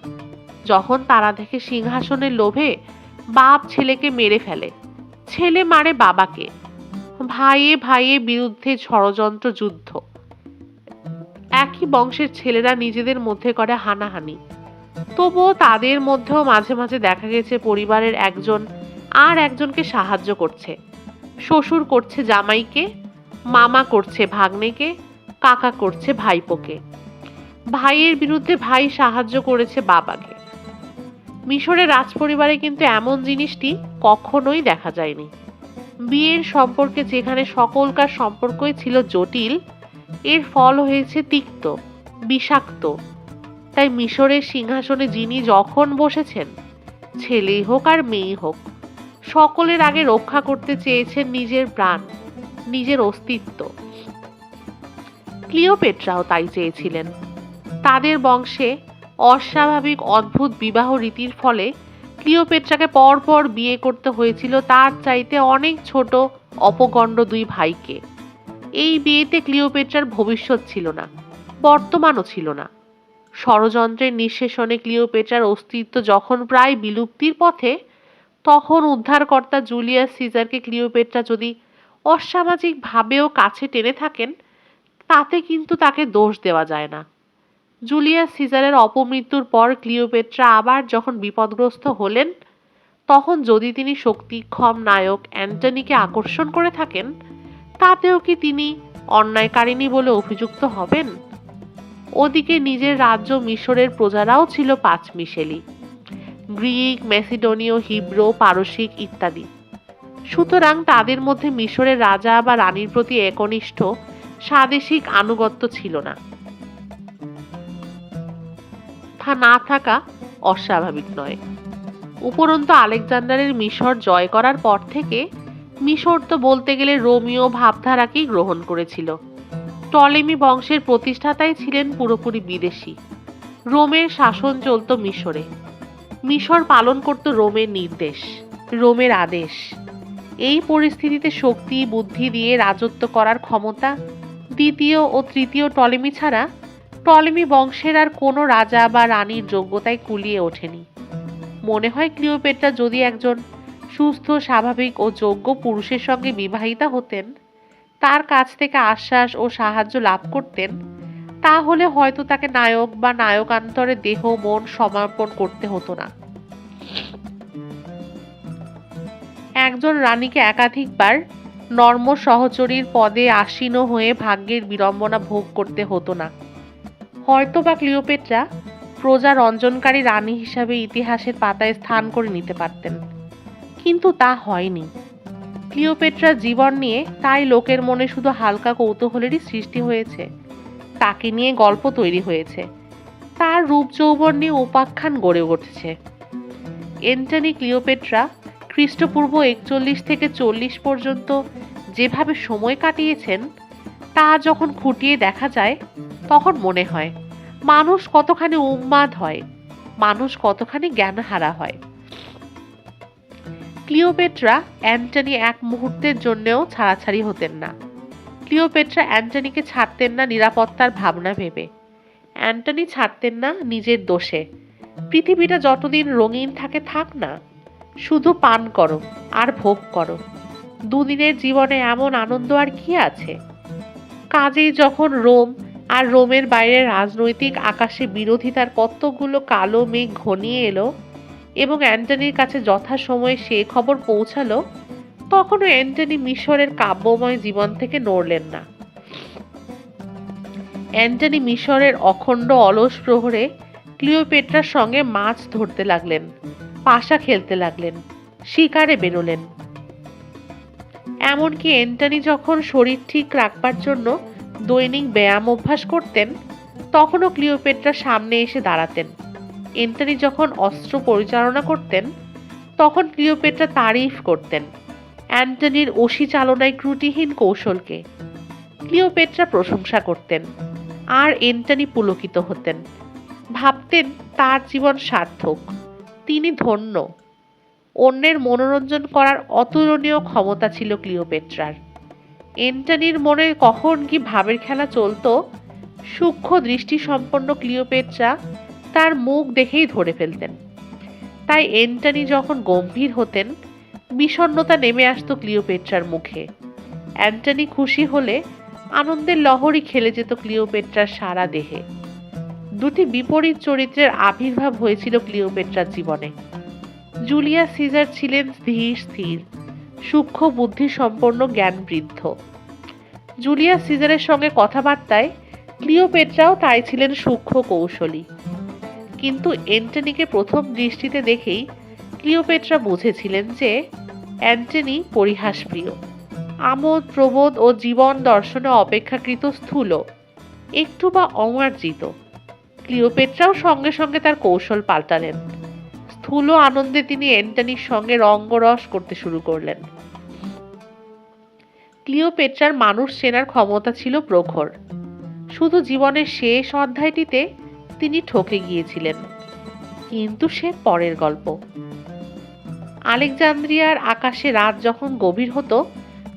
[SPEAKER 1] যখন তারা দেখে সিংহাসনের লোভে বাপ ছেলেকে মেরে ফেলে, ছেলে মারে বাবাকে, ভাইয়ে ভাইয়ে বিরুদ্ধে ষড়যন্ত্র যুদ্ধ। একই বংশের ছেলেরা নিজেদের মধ্যে করে হানাহানি। তবুও তাদের মধ্যেও মাঝে মাঝে দেখা গেছে পরিবারের একজন আর একজনকে সাহায্য করছে। শ্বশুর করছে জামাইকে, মামা করছে ভাগ্নেকে, কাকা করছে ভাইপোকে, ভাইয়ের বিরুদ্ধে ভাই সাহায্য করেছে বাবাকে। মিশরের রাজপরিবারে কিন্তু এমন জিনিসটি কখনোই দেখা যায়নি। বিয়ের সম্পর্কে যেখানে সকলকার সম্পর্কই ছিল জটিল, এর ফল হয়েছে তিক্ত, বিষাক্ত। তাই মিশরের সিংহাসনে যিনি যখন বসেছেন, ছেলেই হোক আর মেয়েই হোক, সকলের আগে রক্ষা করতে চেয়েছেন নিজের প্রাণ, নিজের অস্তিত্ব। ক্লিওপেট্রাও তাই চেয়েছিলেন। তাদের বংশে অস্বাভাবিক অদ্ভুত বিবাহ রীতির ফলে ক্লিওপেট্রাকে পরপর বিয়ে করতে হয়েছিল তার চাইতে অনেক ছোট অপগণ্ড দুই ভাইকে। এই বিয়েতে ক্লিওপেট্রার ভবিষ্যৎ ছিল না, বর্তমানও ছিল না। ষড়যন্ত্রের নিঃশেষণে ক্লিওপেট্রার অস্তিত্ব যখন প্রায় বিলুপ্তির পথে, তখন উদ্ধারকর্তা জুলিয়াস সিজারকে ক্লিওপেট্রা যদি অসামাজিকভাবেও কাছে টেনে থাকেন, তাতে কিন্তু তাকে দোষ দেওয়া যায় না। জুলিয়াস সিজারের অপমৃত্যুর পর ক্লিওপেট্রা আবার যখন বিপদগ্রস্ত হলেন, তখন যদি তিনি শক্তিক্ষম নায়ক অ্যান্টনিকে আকর্ষণ করে থাকেন, তাতেও কি তিনি অন্যায়কারিণী বলে অভিযুক্ত হবেন? ওদিকে নিজের রাজ্য মিশরের প্রজারাও ছিল পাঁচমিশেলি, গ্রিক, ম্যাসিডোনীয়, হিব্রু, পারসিক ইত্যাদি। সুতরাং তাদের মধ্যে মিশরের রাজা বা রানীর প্রতি একনিষ্ঠ স্বাদেশিক আনুগত্য ছিল না। তা না থাকা অস্বাভাবিক নয়। উপরন্তু আলেকজান্ডারের মিশর জয় করার পর থেকে মিশর তো বলতে গেলে রোমীয় ভাবধারাকেই গ্রহণ করেছিল। টলেমি বংশের প্রতিষ্ঠাতাই ছিলেন পুরোপুরি বিদেশি। রোমের শাসন চলত মিশরে। মিশর পালন করত রোমের নির্দেশ, রোমের আদেশ। এই পরিস্থিতিতে শক্তি বুদ্ধি দিয়ে রাজত্ব করার ক্ষমতা দ্বিতীয় ও তৃতীয় টলেমি ছাড়া টলেমি বংশের আর কোনো রাজা বা রানীর যোগ্যতায় কুলিয়ে ওঠেনি। মনে হয় ক্লিওপেট্রা যদি একজন সুস্থ, স্বাভাবিক ও যোগ্য পুরুষের সঙ্গে বিবাহিতা হতেন, তার কাছ থেকে আশ্বাস ও সাহায্য লাভ করতেন, তাহলে হয়তো তাকে নায়ক বা নায়কান্তরে দেহ মন সমর্পণ করতে হতো না। একজন রানীকে একাধিকবার নর্ম সহচরীর পদে আসীন হয়ে ভাগ্যের বিড়ম্বনা ভোগ করতে হতো না। হয়তো বা ক্লিওপেট্রা প্রজা রঞ্জনকারী রানী হিসাবে ইতিহাসের পাতায় স্থান করে নিতে পারতেন, কিন্তু তা হয়নি। ক্লিওপেট্রার জীবন নিয়ে তাই লোকের মনে শুধু হালকা কৌতূহলেরই সৃষ্টি হয়েছে। তাকে নিয়ে গল্প তৈরি হয়েছে, তার রূপ যৌবন নিয়ে উপাখ্যান গড়ে উঠেছে। অ্যান্টনি ক্লিওপেট্রা খ্রিস্টপূর্ব 41 থেকে 40 পর্যন্ত যেভাবে সময় কাটিয়েছেন, তা যখন খুঁটিয়ে দেখা যায়, তখন মনে হয় মানুষ কতখানি উন্মাদ হয়, মানুষ কতখানি জ্ঞানহারা হয়। ক্লিওপেট্রা অ্যান্টনি এক মুহূর্তের জন্যও ছাড়াছাড়ি হতেন না। ক্লিওপেট্রা অ্যান্টনিকে ছাড়তেন না নিরাপত্তার ভাবনা ভেবে, অ্যান্টনি ছাড়তেন না নিজের দোষে। পৃথিবীটা যতদিন রঙিন থাকে থাক না, শুধু পান করো আর ভোগ করো। দুদিনের জীবনে এমন আনন্দ আর কি আছে? কাজেই যখন রোম আর রোমের বাইরে রাজনৈতিক আকাশে বিরোধিতার কতগুলো কালো মেঘ ঘনিয়ে এলো এবং অ্যান্টনির কাছে যথাসময়ে সে খবর পৌঁছালো, তখনও অ্যান্টনি মিশরের কাব্যময় জীবন থেকে নড়লেন না। অ্যান্টনি মিশরের অখণ্ড অলস প্রহরে ক্লিওপেট্রার সঙ্গে মাছ ধরতে লাগলেন, পাশা খেলতে লাগলেন, শিকারে বেরোলেন। এমনকি অ্যান্টনি যখন শরীর ঠিক রাখবার জন্য দৈনিক ব্যায়াম অভ্যাস করতেন, তখনও ক্লিওপেট্রা সামনে এসে দাঁড়াতেন। অ্যান্টনি যখন অস্ত্র পরিচালনা করতেন, তখন ক্লিওপেট্রা তারিফ করতেন অ্যান্টনির অসি চালনায় ত্রুটিহীন কৌশলকে। ক্লিওপেট্রা প্রশংসা করতেন, আর অ্যান্টনি পুলকিত হতেন, ভাবতেন তার জীবন সার্থক, তিনি ধন্য। অন্যের মনোরঞ্জন করার অতুলনীয় ক্ষমতা ছিল ক্লিওপেট্রার। অ্যান্টনির মনে কখন কি ভাবের খেলা চলতো, সূক্ষ্ম দৃষ্টিসম্পন্ন ক্লিওপেট্রা তার মুখ দেখেই ধরে ফেলতেন। তাই অ্যান্টনি যখন গম্ভীর হতেন, বিষণ্ণতা নেমে আসতো ক্লিওপেট্রার মুখে। অ্যান্টনি খুশি হলে আনন্দের লহরী খেলে যেত ক্লিওপেট্রার সারা দেহে। দুটি বিপরীত চরিত্রের আবির্ভাব হয়েছিল ক্লিওপেট্রার জীবনে। জুলিয়াস সিজার ছিলেন ধীর স্থির, সূক্ষ্ম বুদ্ধিসম্পন্ন, জ্ঞানবৃদ্ধ। জুলিয়াস সিজারের সঙ্গে কথাবার্তায় ক্লিওপেট্রাও তাই ছিলেন সূক্ষ্ম কৌশলী। কিন্তু অ্যান্টনিকে প্রথম দৃষ্টিতে দেখেই ক্লিওপেট্রা বুঝেছিলেন যে অ্যান্টনি পরিহাসপ্রিয়, আমোদ প্রমোদ ও জীবন দর্শনে অপেক্ষাকৃত স্থূল, একটু বা অমার্জিত। ক্লিওপেট্রাও সঙ্গে সঙ্গে তার কৌশল পাল্টালেন। স্থূল আনন্দে তিনি অ্যান্টনির সঙ্গে রঙ্গরস করতে শুরু করলেন। ক্লিওপেট্রার মানুষ চেনার ক্ষমতা ছিল প্রখর। শুধু জীবনের শেষ অধ্যায়টিতে তিনি ঠকে গিয়েছিলেন, কিন্তু সে পরের গল্প। আলেকজান্দ্রিয়ার আকাশে রাত যখন গভীর হতো,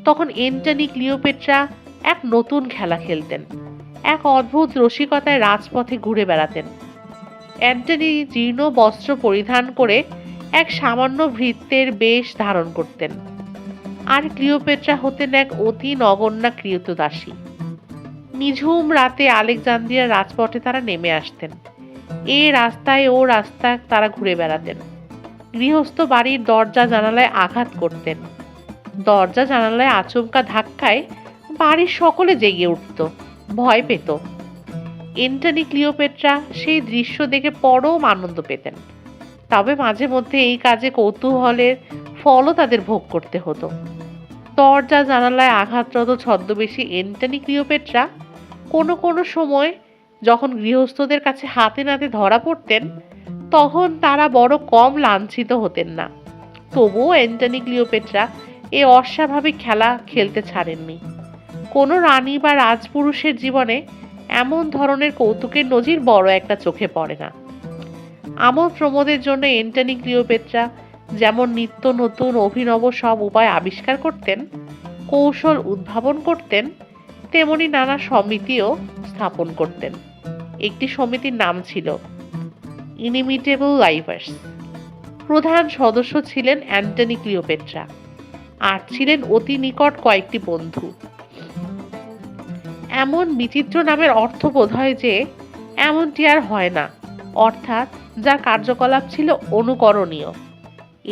[SPEAKER 1] তখন অ্যান্টনি ক্লিওপেট্রা এক নতুন খেলা খেলতেন। এক অদ্ভুত রসিকতায় রাজপথে ঘুরে বেড়াতেন। অ্যান্টনি জীর্ণ বস্ত্র পরিধান করে এক সামান্য ভৃত্যের বেশ ধারণ করতেন, আর ক্লিওপেট্রা হতেন এক অতি নগণ্যা ক্রীতদাসী। নিঝুম রাতে আলেকজান্দ্রিয়ার রাজপথে তারা নেমে আসতেন। এ রাস্তায় ও রাস্তায় তারা ঘুরে বেড়াতেন। গৃহস্থ বাড়ির দরজা জানালায় আঘাত করতেন। দরজা জানালায় আচমকা ধাক্কায় বাড়ির সকলে জেগে উঠত, ভয় পেত। অ্যান্টনি ক্লিওপেট্রা সেই দৃশ্য দেখে পরম আনন্দ পেতেন। তবে মাঝে মধ্যে এই কাজে কৌতূহলের ফলও তাদের ভোগ করতে হতো। দরজা জানালায় আঘাতরত ছদ্মবেশী অ্যান্টনি ক্লিওপেট্রা কোনো কোনো সময় যখন গৃহস্থদের কাছে হাতে নাতে ধরা পড়তেন, তখন তারা বড় কম লাঞ্ছিত হতেন না। তবুও অ্যান্টনি ক্লিওপেট্রা এ অস্বাভাবিক খেলা খেলতে ছাড়েননি। কোনো রানী বা রাজপুরুষের জীবনে এমন ধরনের কৌতুকের নজির বড় একটা চোখে পড়ে না। আমোদ প্রমোদের জন্য অ্যান্টনি ক্লিওপেট্রা যেমন নিত্য নতুন অভিনব সব উপায় আবিষ্কার করতেন, কৌশল উদ্ভাবন করতেন, তেমনি নানা সমিতিও স্থাপন করতেন। একটি সমিতির নাম ছিল ইনিমিটেবল লাইভার্স। প্রধান সদস্য ছিলেন অ্যান্টনি ক্লিওপেট্রা, আর ছিলেন অতি নিকট কয়েকটি বন্ধু। এমন বিচিত্র নামের অর্থ বোধ হয় যে এমনটি আর হয় না, অর্থাৎ যার কার্যকলাপ ছিল অনুকরণীয়।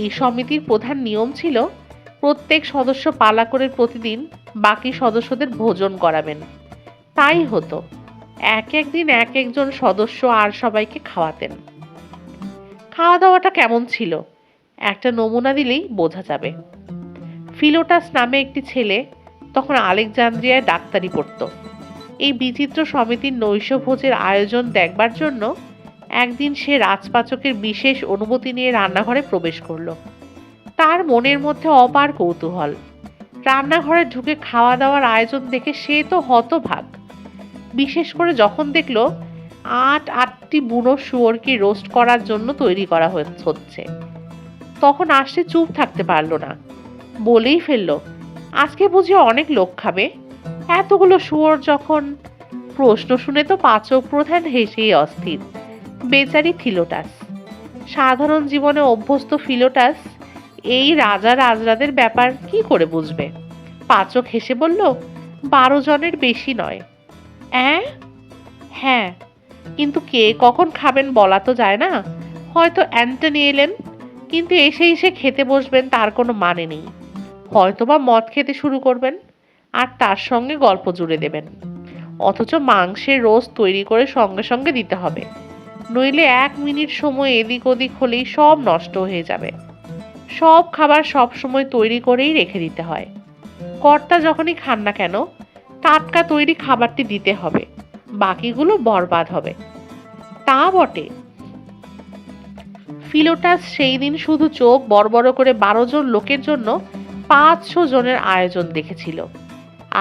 [SPEAKER 1] এই সমিতির প্রধান নিয়ম ছিল প্রত্যেক সদস্য পালা করে প্রতিদিন বাকি সদস্যদের ভোজন করাবেন। তাই হতো, এক একদিন এক একজন সদস্য আর সবাইকে খাওয়াতেন। খাওয়া দাওয়াটা কেমন ছিল একটা নমুনা দিলেই বোঝা যাবে। ফিলোটাস নামে একটি ছেলে তখন আলেকজান্দ্রিয়ায় ডাক্তারি পড়ত। এই বিচিত্র সমিতির নৈশ ভোজের আয়োজন দেখবার জন্য একদিন সে রাজপাচকের বিশেষ অনুমতি নিয়ে রান্নাঘরে প্রবেশ করল। তার মনের মধ্যে অপার কৌতূহল। রান্নাঘরে ঢুকে খাওয়া দাওয়ার আয়োজন দেখে সে তো হতভাগ, বিশেষ করে যখন দেখল আটটি বুনো শুয়োরকে রোস্ট করার জন্য তৈরি করা হচ্ছে। তখন আর সে চুপ থাকতে পারল না, বলেই ফেলল, আজকে বুঝি অনেক লোক খাবে, এতগুলো শুয়োর যখন। প্রশ্ন শুনে তো পাচক প্রধান হেসেই অস্থির। বেচারি ফিলোটাস, সাধারণ জীবনে অভ্যস্ত ফিলোটাস এই রাজা রাজরাদের ব্যাপার কি করে বুঝবে? পাচক হেসে বলল, 12 জনের বেশি নয়। হ্যাঁ, কিন্তু কে কখন খাবেন বলা তো যায় না। হয়তো অ্যান্টনি এলেন, কিন্তু এসে খেতে বসবেন তার কোনো মানে নেই। হয়তোবা মদ খেতে শুরু করবেন, আর তার সঙ্গে গল্প জুড়ে দেবেন। অথচ মাংসের রোস্ট তৈরি করে সঙ্গে সঙ্গে দিতে হবে, নইলে 1 মিনিট সময় এদিক ওদিক হলেই সব নষ্ট হয়ে যাবে। সব খাবার সব সময় তৈরি করেই রেখে দিতে হয়। কর্তা যখনই খান না কেন, টাটকা তৈরি খাবারটি দিতে হবে, বাকিগুলো বরবাদ হবে। তা বটে। ফিলোটাস সেই দিন শুধু চোখ বড় বড় করে 12 জন লোকের জন্য 500 জনের আয়োজন দেখেছিল।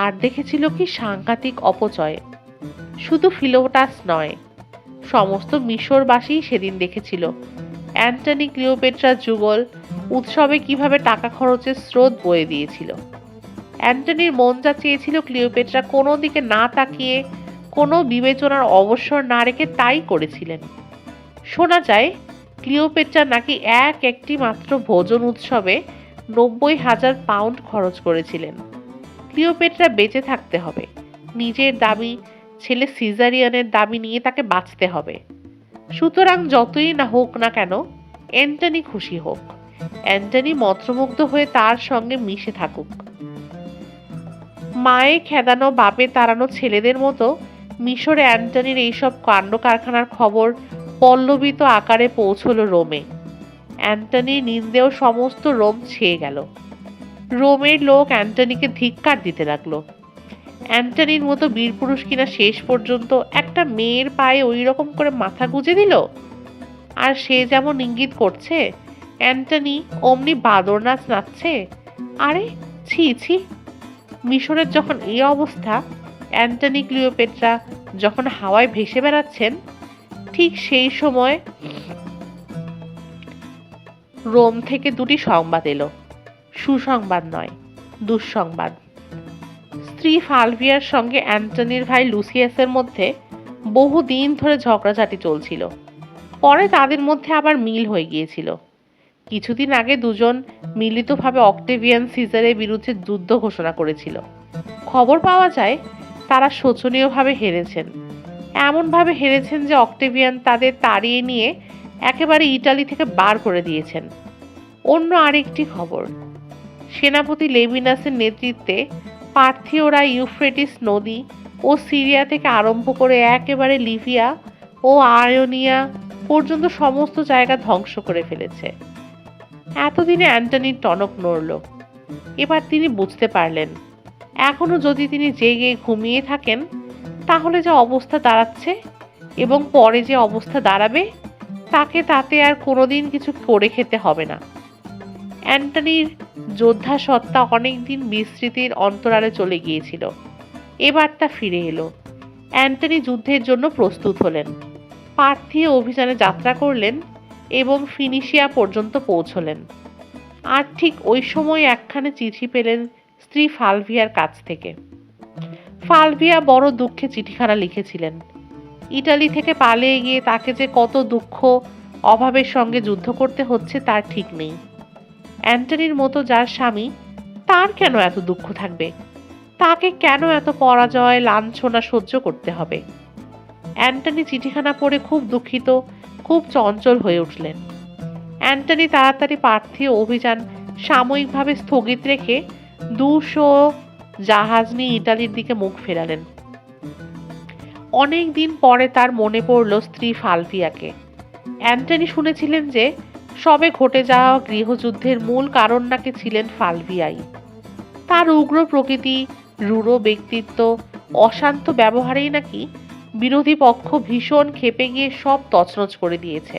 [SPEAKER 1] আর দেখেছিল কি সাংঘাতিক অপচয়। শুধু ফিলোটাস নয়, সমস্ত মিশরবাসী সেদিন দেখেছিল অ্যান্টনি ক্লিওপেট্রার যুগল উৎসবে কিভাবে টাকা খরচের স্রোত বয়ে দিয়েছিল। অ্যান্টনির মন যা চেয়েছিল একটিও কোনো দিকে না তাকিয়ে, কোনো বিবেচনার অবসর না রেখে তাই করেছিলেন। শোনা যায় ক্লিওপেট্রা নাকি একটি মাত্র ভোজন উৎসবে 90,000 পাউন্ড খরচ করেছিলেন। ক্লিওপেট্রা বেঁচে থাকতে হবে, নিজের দাবি, ছেলে সিজারিয়ানের দাবি নিয়ে তাকে বাঁচতে হবে। সুতরাং যতই না হোক না কেন, অ্যান্টনি খুশি হোক, অ্যান্টনি মন্ত্রমুগ্ধ হয়ে তার সঙ্গে মিশে থাকুক। মায়ে খেদানো বাপে তাড়ানো ছেলেদের মতো মিশরে অ্যান্টনির এইসব কাণ্ড কারখানার খবর পল্লবিত আকারে পৌঁছল রোমে। অ্যান্টনির নিন্দেও সমস্ত রোম ছেয়ে গেল। রোমের লোক অ্যান্টনিকে ধিক্কার দিতে লাগলো। অ্যান্টনির মতো বীরপুরুষ কিনা শেষ পর্যন্ত একটা মেয়ের পায়ে ওই রকম করে মাথা গুঁজে দিল। আর সে যেমন ইঙ্গিত করছে অ্যান্টনি অমনি বাদর নাচ নাচছে। আরে ছি ছি! মিশরের যখন এই অবস্থা, অ্যান্টনি ক্লিওপেট্রা যখন হাওয়ায় ভেসে বেড়াচ্ছেন, ঠিক সেই সময় রোম থেকে দুটি সংবাদ এলো। সুসংবাদ নয়, দুঃসংবাদ। স্ত্রী ফালভিয়ার সঙ্গে অ্যান্টনির ভাই লুসিয়াসের মধ্যে বহুদিন ধরে ঝগড়াঝাটি চলছিল। পরে তাদের মধ্যে আবার মিল হয়ে গিয়েছিল। কিছুদিন আগে দুজন মিলিতভাবে অক্টেভিয়ান সিজারের বিরুদ্ধে যুদ্ধ ঘোষণা করেছিল। খবর পাওয়া যায় তারা শোচনীয়ভাবে হেরেছেন। এমনভাবে হেরেছেন যে অক্টেভিয়ান তাদের তাড়িয়ে নিয়ে একেবারে ইটালি থেকে বার করে দিয়েছেন। অন্য আরেকটি খবর, সেনাপতি লেভিনাসের নেতৃত্বে পার্থীয়রা ইউফ্রেটিস নদী ও সিরিয়া থেকে আরম্ভ করে একেবারে লিবিয়া ও আয়োনিয়া পর্যন্ত সমস্ত জায়গা ধ্বংস করে ফেলেছে। এতদিনে অ্যান্টনির টনক নড়ল। এবার তিনি বুঝতে পারলেন, এখনো যদি তিনি জেগে ঘুমিয়ে থাকেন তাহলে যে অবস্থা দাঁড়াচ্ছে এবং পরে যে অবস্থা দাঁড়াবে তাকে তাতে আর কোনোদিন কিছু করে খেতে হবে না। অ্যান্টনির যোদ্ধা সত্তা অনেকদিন বিস্মৃতির অন্তরালে চলে গিয়েছিল। এবার তা ফিরে এলো। অ্যান্টনি যুদ্ধের জন্য প্রস্তুত হলেন, পার্থীয় অভিযানে যাত্রা করলেন এবং ফিনিশিয়া পর্যন্ত পৌঁছলেন। আর ঠিক ওই সময় একখানে চিঠি পেলেন স্ত্রী ফালভিয়ার কাছ থেকে। ফালভিয়া বড় দুঃখে চিঠিখানা লিখেছিলেন। ইটালি থেকে পালিয়ে গিয়ে তাকে যে কত দুঃখ অভাবের সঙ্গে যুদ্ধ করতে হচ্ছে তার ঠিক নেই। অ্যান্টনির মতো যার স্বামী, তার কেন এত দুঃখ থাকবে? তাকে কেন এত পরাজয় লাঞ্ছনা সহ্য করতে হবে? অ্যান্টনি চিঠিখানা পড়ে খুব দুঃখিত, খুব চঞ্চল হয়ে উঠলেন। অ্যান্টনি তাড়াতাড়ি পার্থীয় অভিযান সাময়িকভাবে স্থগিত রেখে 200 জাহাজ নিয়ে ইটালির দিকে মুখ ফেরালেন। অনেক দিন পরে তার মনে পড়ল স্ত্রী ফালভিয়াকে। অ্যান্টনি শুনেছিলেন যে সবে ঘটে যাওয়া গৃহযুদ্ধের মূল কারণ নাকি ছিলেন ফালভিয়াই। তার উগ্র প্রকৃতি, রূঢ় ব্যক্তিত্ব, অশান্ত ব্যবহারেই নাকি বিরোধী পক্ষ ভীষণ ক্ষেপে গিয়ে সব তছনছ করে দিয়েছে।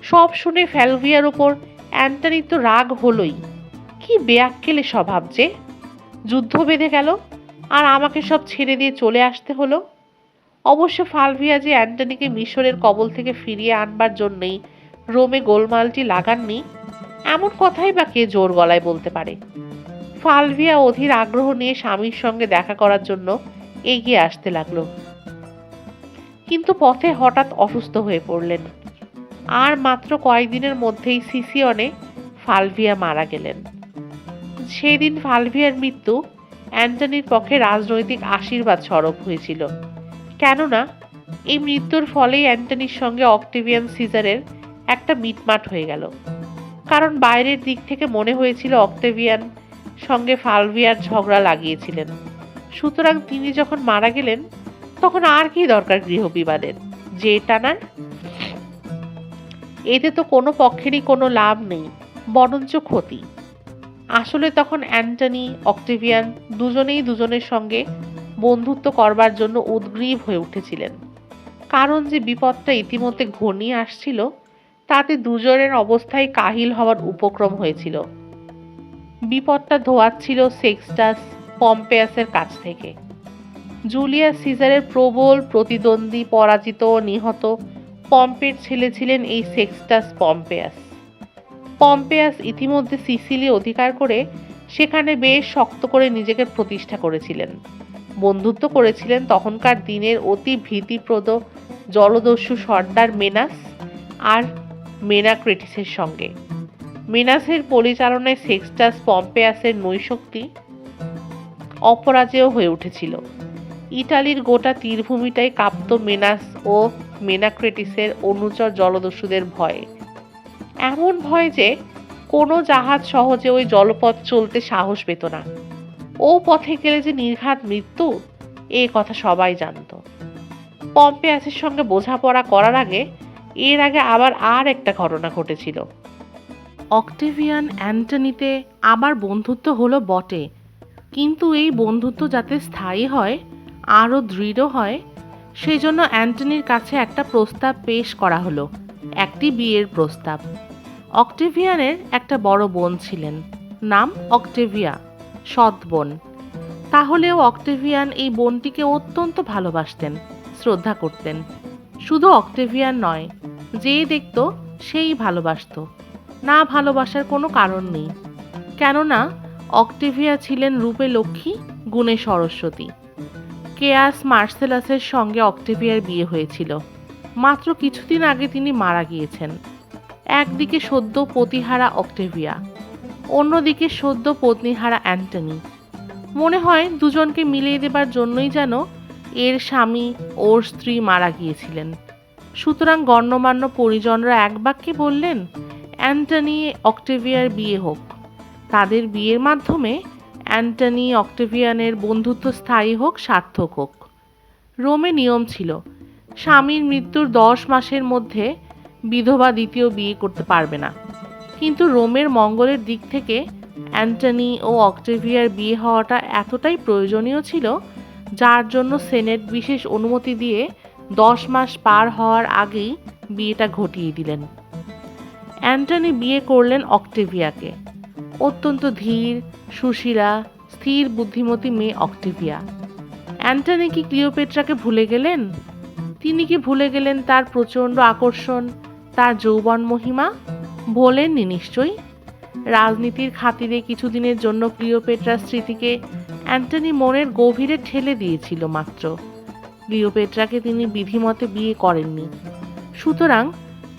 [SPEAKER 1] সব শুনে ফালভিয়ার ওপর অ্যান্টনির তো রাগ হলোই। কি বেয়াক্কেলে স্বভাব যে! যুদ্ধ বেঁধে গেল আর আমাকে সব ছেড়ে দিয়ে চলে আসতে হলো। অবশ্য ফালভিয়া যে অ্যান্টনিকে মিশরের কবল থেকে ফিরিয়ে আনবার জন্যই রোমে গোলমালটি লাগাননি, এমন কথাই বা কে জোর গলায় বলতে পারে? ফালভিয়া অধীর আগ্রহ নিয়ে স্বামীর সঙ্গে দেখা করার জন্য এগিয়ে আসতে লাগলো, কিন্তু পথে হঠাৎ অসুস্থ হয়ে পড়লেন। আর মাত্র কয়েকদিনের মধ্যেই সিসিয়নে ফালভিয়া মারা গেলেন। সেদিন ফালভিয়ার মৃত্যু অ্যান্টনির পক্ষে রাজনৈতিক আশীর্বাদ স্বরূপ হয়েছিল। কেননা এই মৃত্যুর ফলেই অ্যান্টনির সঙ্গে অক্টেভিয়ান সিজারের একটা মিটমাট হয়ে গেল। কারণ বাইরের দিক থেকে মনে হয়েছিল অক্টেভিয়ান সঙ্গে ফালভিয়ার ঝগড়া লাগিয়েছিলেন। সুতরাং তিনি যখন মারা গেলেন তখন আর কি দরকার গৃহবিবাদের, যে টানার? এতে তো কোনো পক্ষেরই কোনো লাভ নেই, বরঞ্চ ক্ষতি। আসলে তখন অ্যান্টনি অক্টেভিয়ান দুজনেই দুজনের সঙ্গে বন্ধুত্ব করবার জন্য উদ্গ্রীব হয়ে উঠেছিলেন। কারণ যে বিপদটা ইতিমধ্যে ঘনিয়ে আসছিল তাতে দুজনের অবস্থায় কাহিল হওয়ার উপক্রম হয়েছিল। বিপদটা ধোয়াচ্ছিল সেক্সটাস পম্পেয়াসের কাছ থেকে। জুলিয়াস সিজারের প্রবল প্রতিদ্বন্দ্বী, পরাজিত ও নিহত পম্পের ছেলে ছিলেন এই সেক্সটাস পম্পেয়াস। পম্পেয়াস ইতিমধ্যে সিসিলি অধিকার করে সেখানে বেশ শক্ত করে নিজেকে প্রতিষ্ঠা করেছিলেন। বন্ধুত্ব করেছিলেন তখনকার দিনের অতি ভীতিপ্রদ জলদস্যু সর্দার মেনাস আর মেনাক্রেটিসের সঙ্গে। মেনাসের পরিচালনায় সেক্সটাস পম্পেয়াসের নৈশক্তি অপরাজেয় হয়ে উঠেছিল। ইটালির গোটা তীরভূমিটাই কাঁপত মেনাস ও মেনাক্রেটিসের অনুচর জলদস্যুদের ভয়ে। এমন ভয় যে কোনো জাহাজ সহজে ওই জলপথ চলতে সাহস পেত না। ও পথে গেলে যে নির্ঘাত মৃত্যু, এ কথা সবাই জানত। পম্পেয়াসের সঙ্গে বোঝাপড়া করার আগে এর আগে আবার আর একটা ঘটনা ঘটেছিল। অক্টেভিয়ান অ্যান্টনিতে আবার বন্ধুত্ব হলো বটে, কিন্তু এই বন্ধুত্ব যাতে স্থায়ী হয়, আরও দৃঢ় হয়, সেই জন্য অ্যান্টনির কাছে একটা প্রস্তাব পেশ করা হলো, একটি বিয়ের প্রস্তাব। অক্টেভিয়ানের একটা বড় বোন ছিলেন, নাম অক্টেভিয়া, সৎ বোন। তাহলেও অক্টেভিয়ান এই বোনটিকে অত্যন্ত ভালোবাসতেন, শ্রদ্ধা করতেন। শুধু অক্টেভিয়ান নয়, যেই দেখত সেই ভালোবাসত, না ভালোবাসার কোনো কারণ নেই। কেননা অক্টেভিয়া ছিলেন রূপে লক্ষ্মী, গুণে সরস্বতী। কেয়াস মার্সেলাসের সঙ্গে অক্টেভিয়ার বিয়ে হয়েছিল। মাত্র কিছুদিন আগে তিনি মারা গিয়েছেন। একদিকে সদ্য পতিহারা অক্টেভিয়া, অন্যদিকে সদ্য পত্নীহারা অ্যান্টনি। মনে হয় দুজনকে মিলিয়ে দেবার জন্যই যেন এর স্বামী ওর স্ত্রী মারা গিয়েছিলেন। সুতরাং গণ্যমান্য পরিজনরা এক বাক্যে বললেন, অ্যান্টনি অক্টেভিয়ার বিয়ে হোক। তাদের বিয়ের মাধ্যমে অ্যান্টনি অক্টেভিয়ানের বন্ধুত্ব স্থায়ী হোক, সার্থক হোক। রোমে নিয়ম ছিল, স্বামীর মৃত্যুর 10 মাসের মধ্যে বিধবা দ্বিতীয় বিয়ে করতে পারবে না। কিন্তু রোমের মঙ্গলের দিক থেকে অ্যান্টনি ও অক্টেভিয়ার বিয়ে হওয়াটা এতটাই প্রয়োজনীয় ছিল, যার জন্য সেনেট বিশেষ অনুমতি দিয়ে 10 মাস পার হওয়ার আগেই বিয়েটা ঘটিয়ে দিলেন। অ্যান্টনি বিয়ে করলেন অক্টেভিয়াকে। অত্যন্ত ধীর, সুশীলা, স্থির বুদ্ধিমতী মেয়ে অক্টেভিয়া। অ্যান্টনি কি ক্লিওপেট্রাকে ভুলে গেলেন? তিনি কি ভুলে গেলেন তার প্রচণ্ড আকর্ষণ, তার যৌবন মহিমা? ভোলেননি নিশ্চয়ই। রাজনীতির খাতিরে কিছুদিনের জন্য ক্লিওপেট্রার স্মৃতিকে অ্যান্টনি মনের গভীরে ঠেলে দিয়েছিল মাত্র। ক্লিওপেট্রাকে তিনি বিধিমতে বিয়ে করেননি। সুতরাং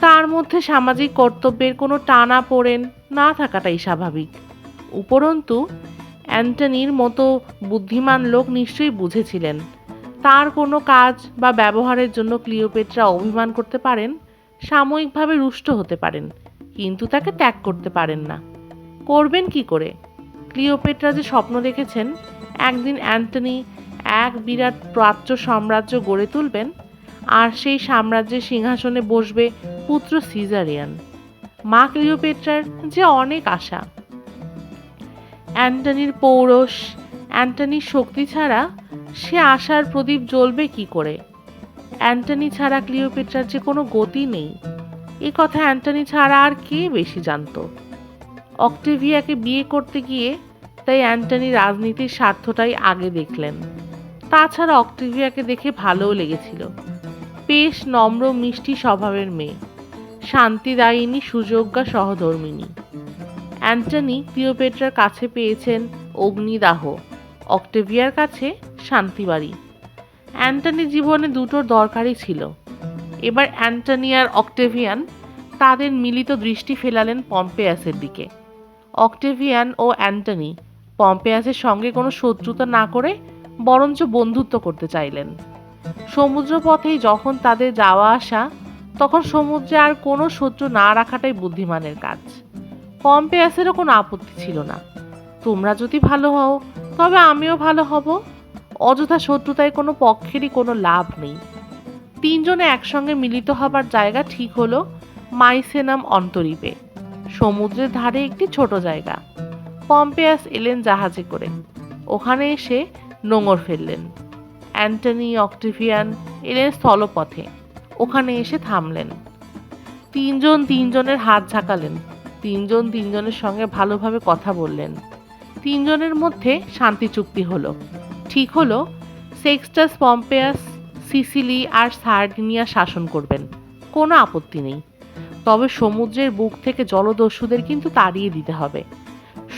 [SPEAKER 1] তার মধ্যে সামাজিক কর্তব্যের কোনো টানা পড়েন না থাকাটাই স্বাভাবিক। উপরন্তু অ্যান্টনির মতো বুদ্ধিমান লোক নিশ্চয়ই বুঝেছিলেন তার কোনো কাজ বা ব্যবহারের জন্য ক্লিওপেট্রা অভিমান করতে পারেন, সাময়িকভাবে রুষ্ট হতে পারেন, কিন্তু তাকে ত্যাগ করতে পারেন না। করবেন কি করে? ক্লিওপেট্রা যে স্বপ্ন দেখেছেন একদিন অ্যান্টনি এক বিরাট প্রাচ্য সাম্রাজ্য গড়ে তুলবেন, আর সেই সাম্রাজ্যের সিংহাসনে বসবে পুত্র সিজারিয়ান। মা ক্লিওপেট্রার যে অনেক আশা। অ্যান্টনির পৌরষ, অ্যান্টনির শক্তি ছাড়া সে আশার প্রদীপ জ্বলবে কি করে? অ্যান্টনি ছাড়া ক্লিওপেট্রার যে কোনো গতি নেই, এ কথা অ্যান্টনি ছাড়া আর কে বেশি জানত? অক্টেভিয়াকে বিয়ে করতে গিয়ে তাই অ্যান্টনি রাজনীতির স্বার্থটাই আগে দেখলেন। তাছাড়া অক্টেভিয়াকে দেখে ভালোও লেগেছিল। বেশ নম্র মিষ্টি স্বভাবের মেয়ে, শান্তিদায়িনী, সুযোগ্যা, সহধর্মিণী। অ্যান্টনি ক্লিওপেট্রার কাছে পেয়েছেন অগ্নিদাহ, অক্টেভিয়ার কাছে শান্তিবাড়ি। অ্যান্টনি জীবনে দুটোর দরকারই ছিল। এবার অ্যান্টনি আর অক্টেভিয়ান তাদের মিলিত দৃষ্টি ফেলালেন পম্পেয়াসের দিকে। অক্টেভিয়ান ও অ্যান্টনি পম্পেয়াসের সঙ্গে কোনো শত্রুতা না করে বরঞ্চ বন্ধুত্ব করতে চাইলেন। সমুদ্রপথেই যখন তাদের যাওয়া আসা, তখন সমুদ্রে আর কোনো শত্রু না রাখাটাই বুদ্ধিমানের কাজ। পম্পেয়াসেরও কোনো আপত্তি ছিল না। তোমরা যদি ভালো হও তবে আমিও ভালো হব। অযথা শত্রুতায় কোনো পক্ষেরই কোনো লাভ নেই। তিনজনে একসঙ্গে মিলিত হবার জায়গা ঠিক হলো মাইসেনাম অন্তরীপে, সমুদ্রের ধারে একটি ছোট জায়গা। পম্পেয়াস এলেন জাহাজে করে, ওখানে এসে নোঙর ফেললেন। অ্যান্টনি অক্টেভিয়ান এলেন স্থলপথে, ওখানে এসে থামলেন। তিনজন তিনজনের হাত ঝাঁকালেন, তিনজন তিনজনের সঙ্গে ভালোভাবে কথা বললেন। তিনজনের মধ্যে শান্তি চুক্তি হলো। ঠিক হলো সেক্সটাস পম্পেয়াস সিসিলি আর সার্ডিনিয়া শাসন করবেন, কোনো আপত্তি নেই। তবে সমুদ্রের বুক থেকে জলদস্যুদের কিন্তু তাড়িয়ে দিতে হবে।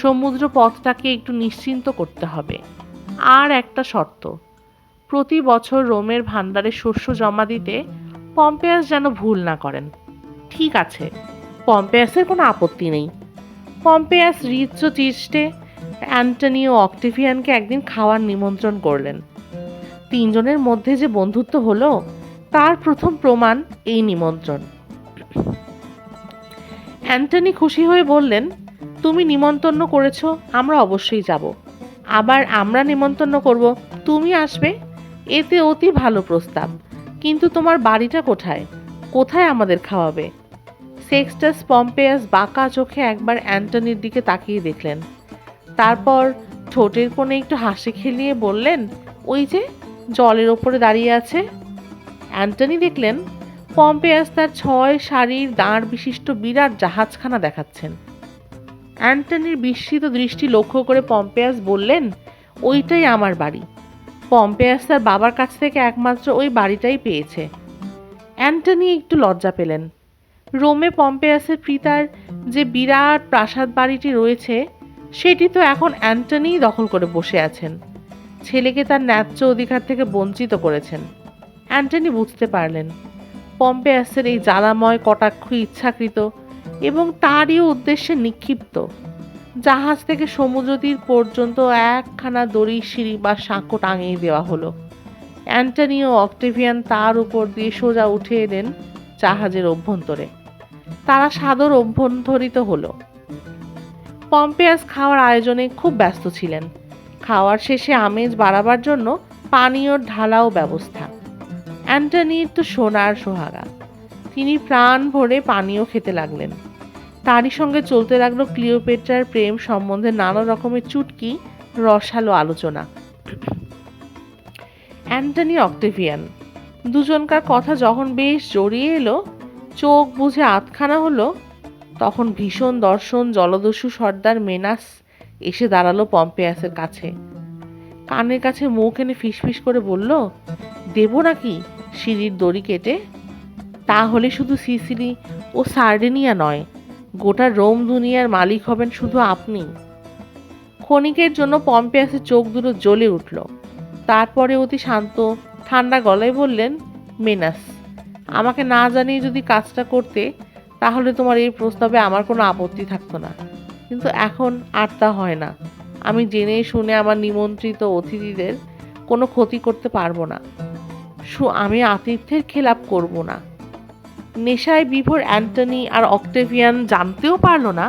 [SPEAKER 1] সমুদ্র পথটাকে একটু নিশ্চিন্ত করতে হবে। আর একটা শর্ত, প্রতি বছর রোমের ভাণ্ডারে শস্য জমা দিতে পম্পেয়াস যেন ভুল না করেন। ঠিক আছে, পম্পেয়াসের কোনো আপত্তি নেই। পম্পেয়াস রিচ্চ চিস্টে অ্যান্টনি ও অক্টেভিয়ানকে একদিন খাওয়ার নিমন্ত্রণ করলেন। তিনজনের মধ্যে যে বন্ধুত্ব হলো তার প্রথম প্রমাণ এই নিমন্ত্রণ। অ্যান্টনি খুশি হয়ে বললেন, তুমি নিমন্ত্রণ করেছো, আমরা অবশ্যই যাব। আবার আমরা নিমন্ত্রণ করব, তুমি আসবে, এতে অতি ভালো প্রস্তাব। কিন্তু তোমার বাড়িটা কোথায়? কোথায় আমাদের খাওয়াবে? সেক্সটাস পম্পেয়াস বাঁকা চোখে একবার অ্যান্টনির দিকে তাকিয়ে দেখলেন। তারপর ঠোঁটের কোণে একটু হাসি খেলিয়ে বললেন, ওই যে জলের ওপরে দাঁড়িয়ে আছে। অ্যান্টনি দেখলেন পম্পেয়াস তার 6 সারির দাঁড় বিশিষ্ট বিরাট জাহাজখানা দেখাচ্ছেন। অ্যান্টনির বিস্মিত দৃষ্টি লক্ষ্য করে পম্পেয়াস বললেন, ওইটাই আমার বাড়ি। পম্পেয়াস তার বাবার কাছ থেকে একমাত্র ওই বাড়িটাই পেয়েছে। অ্যান্টনি একটু লজ্জা পেলেন। রোমে পম্পেয়াসের পিতার যে বিরাট প্রাসাদ বাড়িটি রয়েছে সেটি তো এখন অ্যান্টনিই দখল করে বসে আছেন। ছেলেকে তার ন্যায্য অধিকার থেকে বঞ্চিত করেছেন। অ্যান্টনি বুঝতে পারলেন পম্পেয়াসের এই জ্বালাময় কটাক্ষ ইচ্ছাকৃত এবং তারই উদ্দেশ্যে নিক্ষিপ্ত। জাহাজ থেকে সমুদ্র তীর পর্যন্ত একখানা দড়ির সিঁড়ি বা সাঁকো টাঙিয়ে দেওয়া হলো। অ্যান্টনি ও অক্টেভিয়ান তার উপর দিয়ে সোজা উঠে এলেন জাহাজের অভ্যন্তরে। তারা সাদর অভ্যন্তরিত হলো। পম্পেয়াস খাওয়ার আয়োজনে খুব ব্যস্ত ছিলেন। খাওয়ার শেষে আমেজ বাড়াবার জন্য পানীয়র ঢালাও ব্যবস্থা। অ্যান্টনির তো সোনার সোহাগা। তিনি প্রাণ ভরে পানীয় খেতে লাগলেন। তারই সঙ্গে চলতে লাগলো ক্লিওপেট্রার প্রেম সম্বন্ধে নানা রকমের চুটকি রসালো আলোচনা। অ্যান্টনি অক্টেভিয়ান দুজনকার কথা যখন বেশ জড়িয়ে এলো, চোখ বুঝে আধখানা হলো, তখন ভীষণ দর্শন জলদস্যু সর্দার মেনাস এসে দাঁড়ালো পম্পেয়াসের কাছে। কানের কাছে মুখ এনে ফিসফিস করে বলল, দেব নাকি সিঁড়ির দড়ি কেটে? তাহলে শুধু সিসিলি ও সার্ডেনিয়া নয়, গোটা রোম দুনিয়ার মালিক হবেন শুধু আপনি। ক্ষণিকের জন্য পম্পেয়াসের চোখ দুটো জ্বলে উঠল। তারপরে অতি শান্ত ঠান্ডা গলায় বললেন, মেনাস, আমাকে না জানিয়ে যদি কাজটা করতে তাহলে তোমার এই প্রস্তাবে আমার কোনো আপত্তি থাকতো না, কিন্তু এখন আর তা হয় না। আমি জেনে শুনে আমার নিমন্ত্রিত অতিথিদের কোনো ক্ষতি করতে পারবো না। আমি আতিথ্যের খেলাপ করব না। নেশায় বিভোর অ্যান্টনি আর অক্টেভিয়ান জানতেও পারল না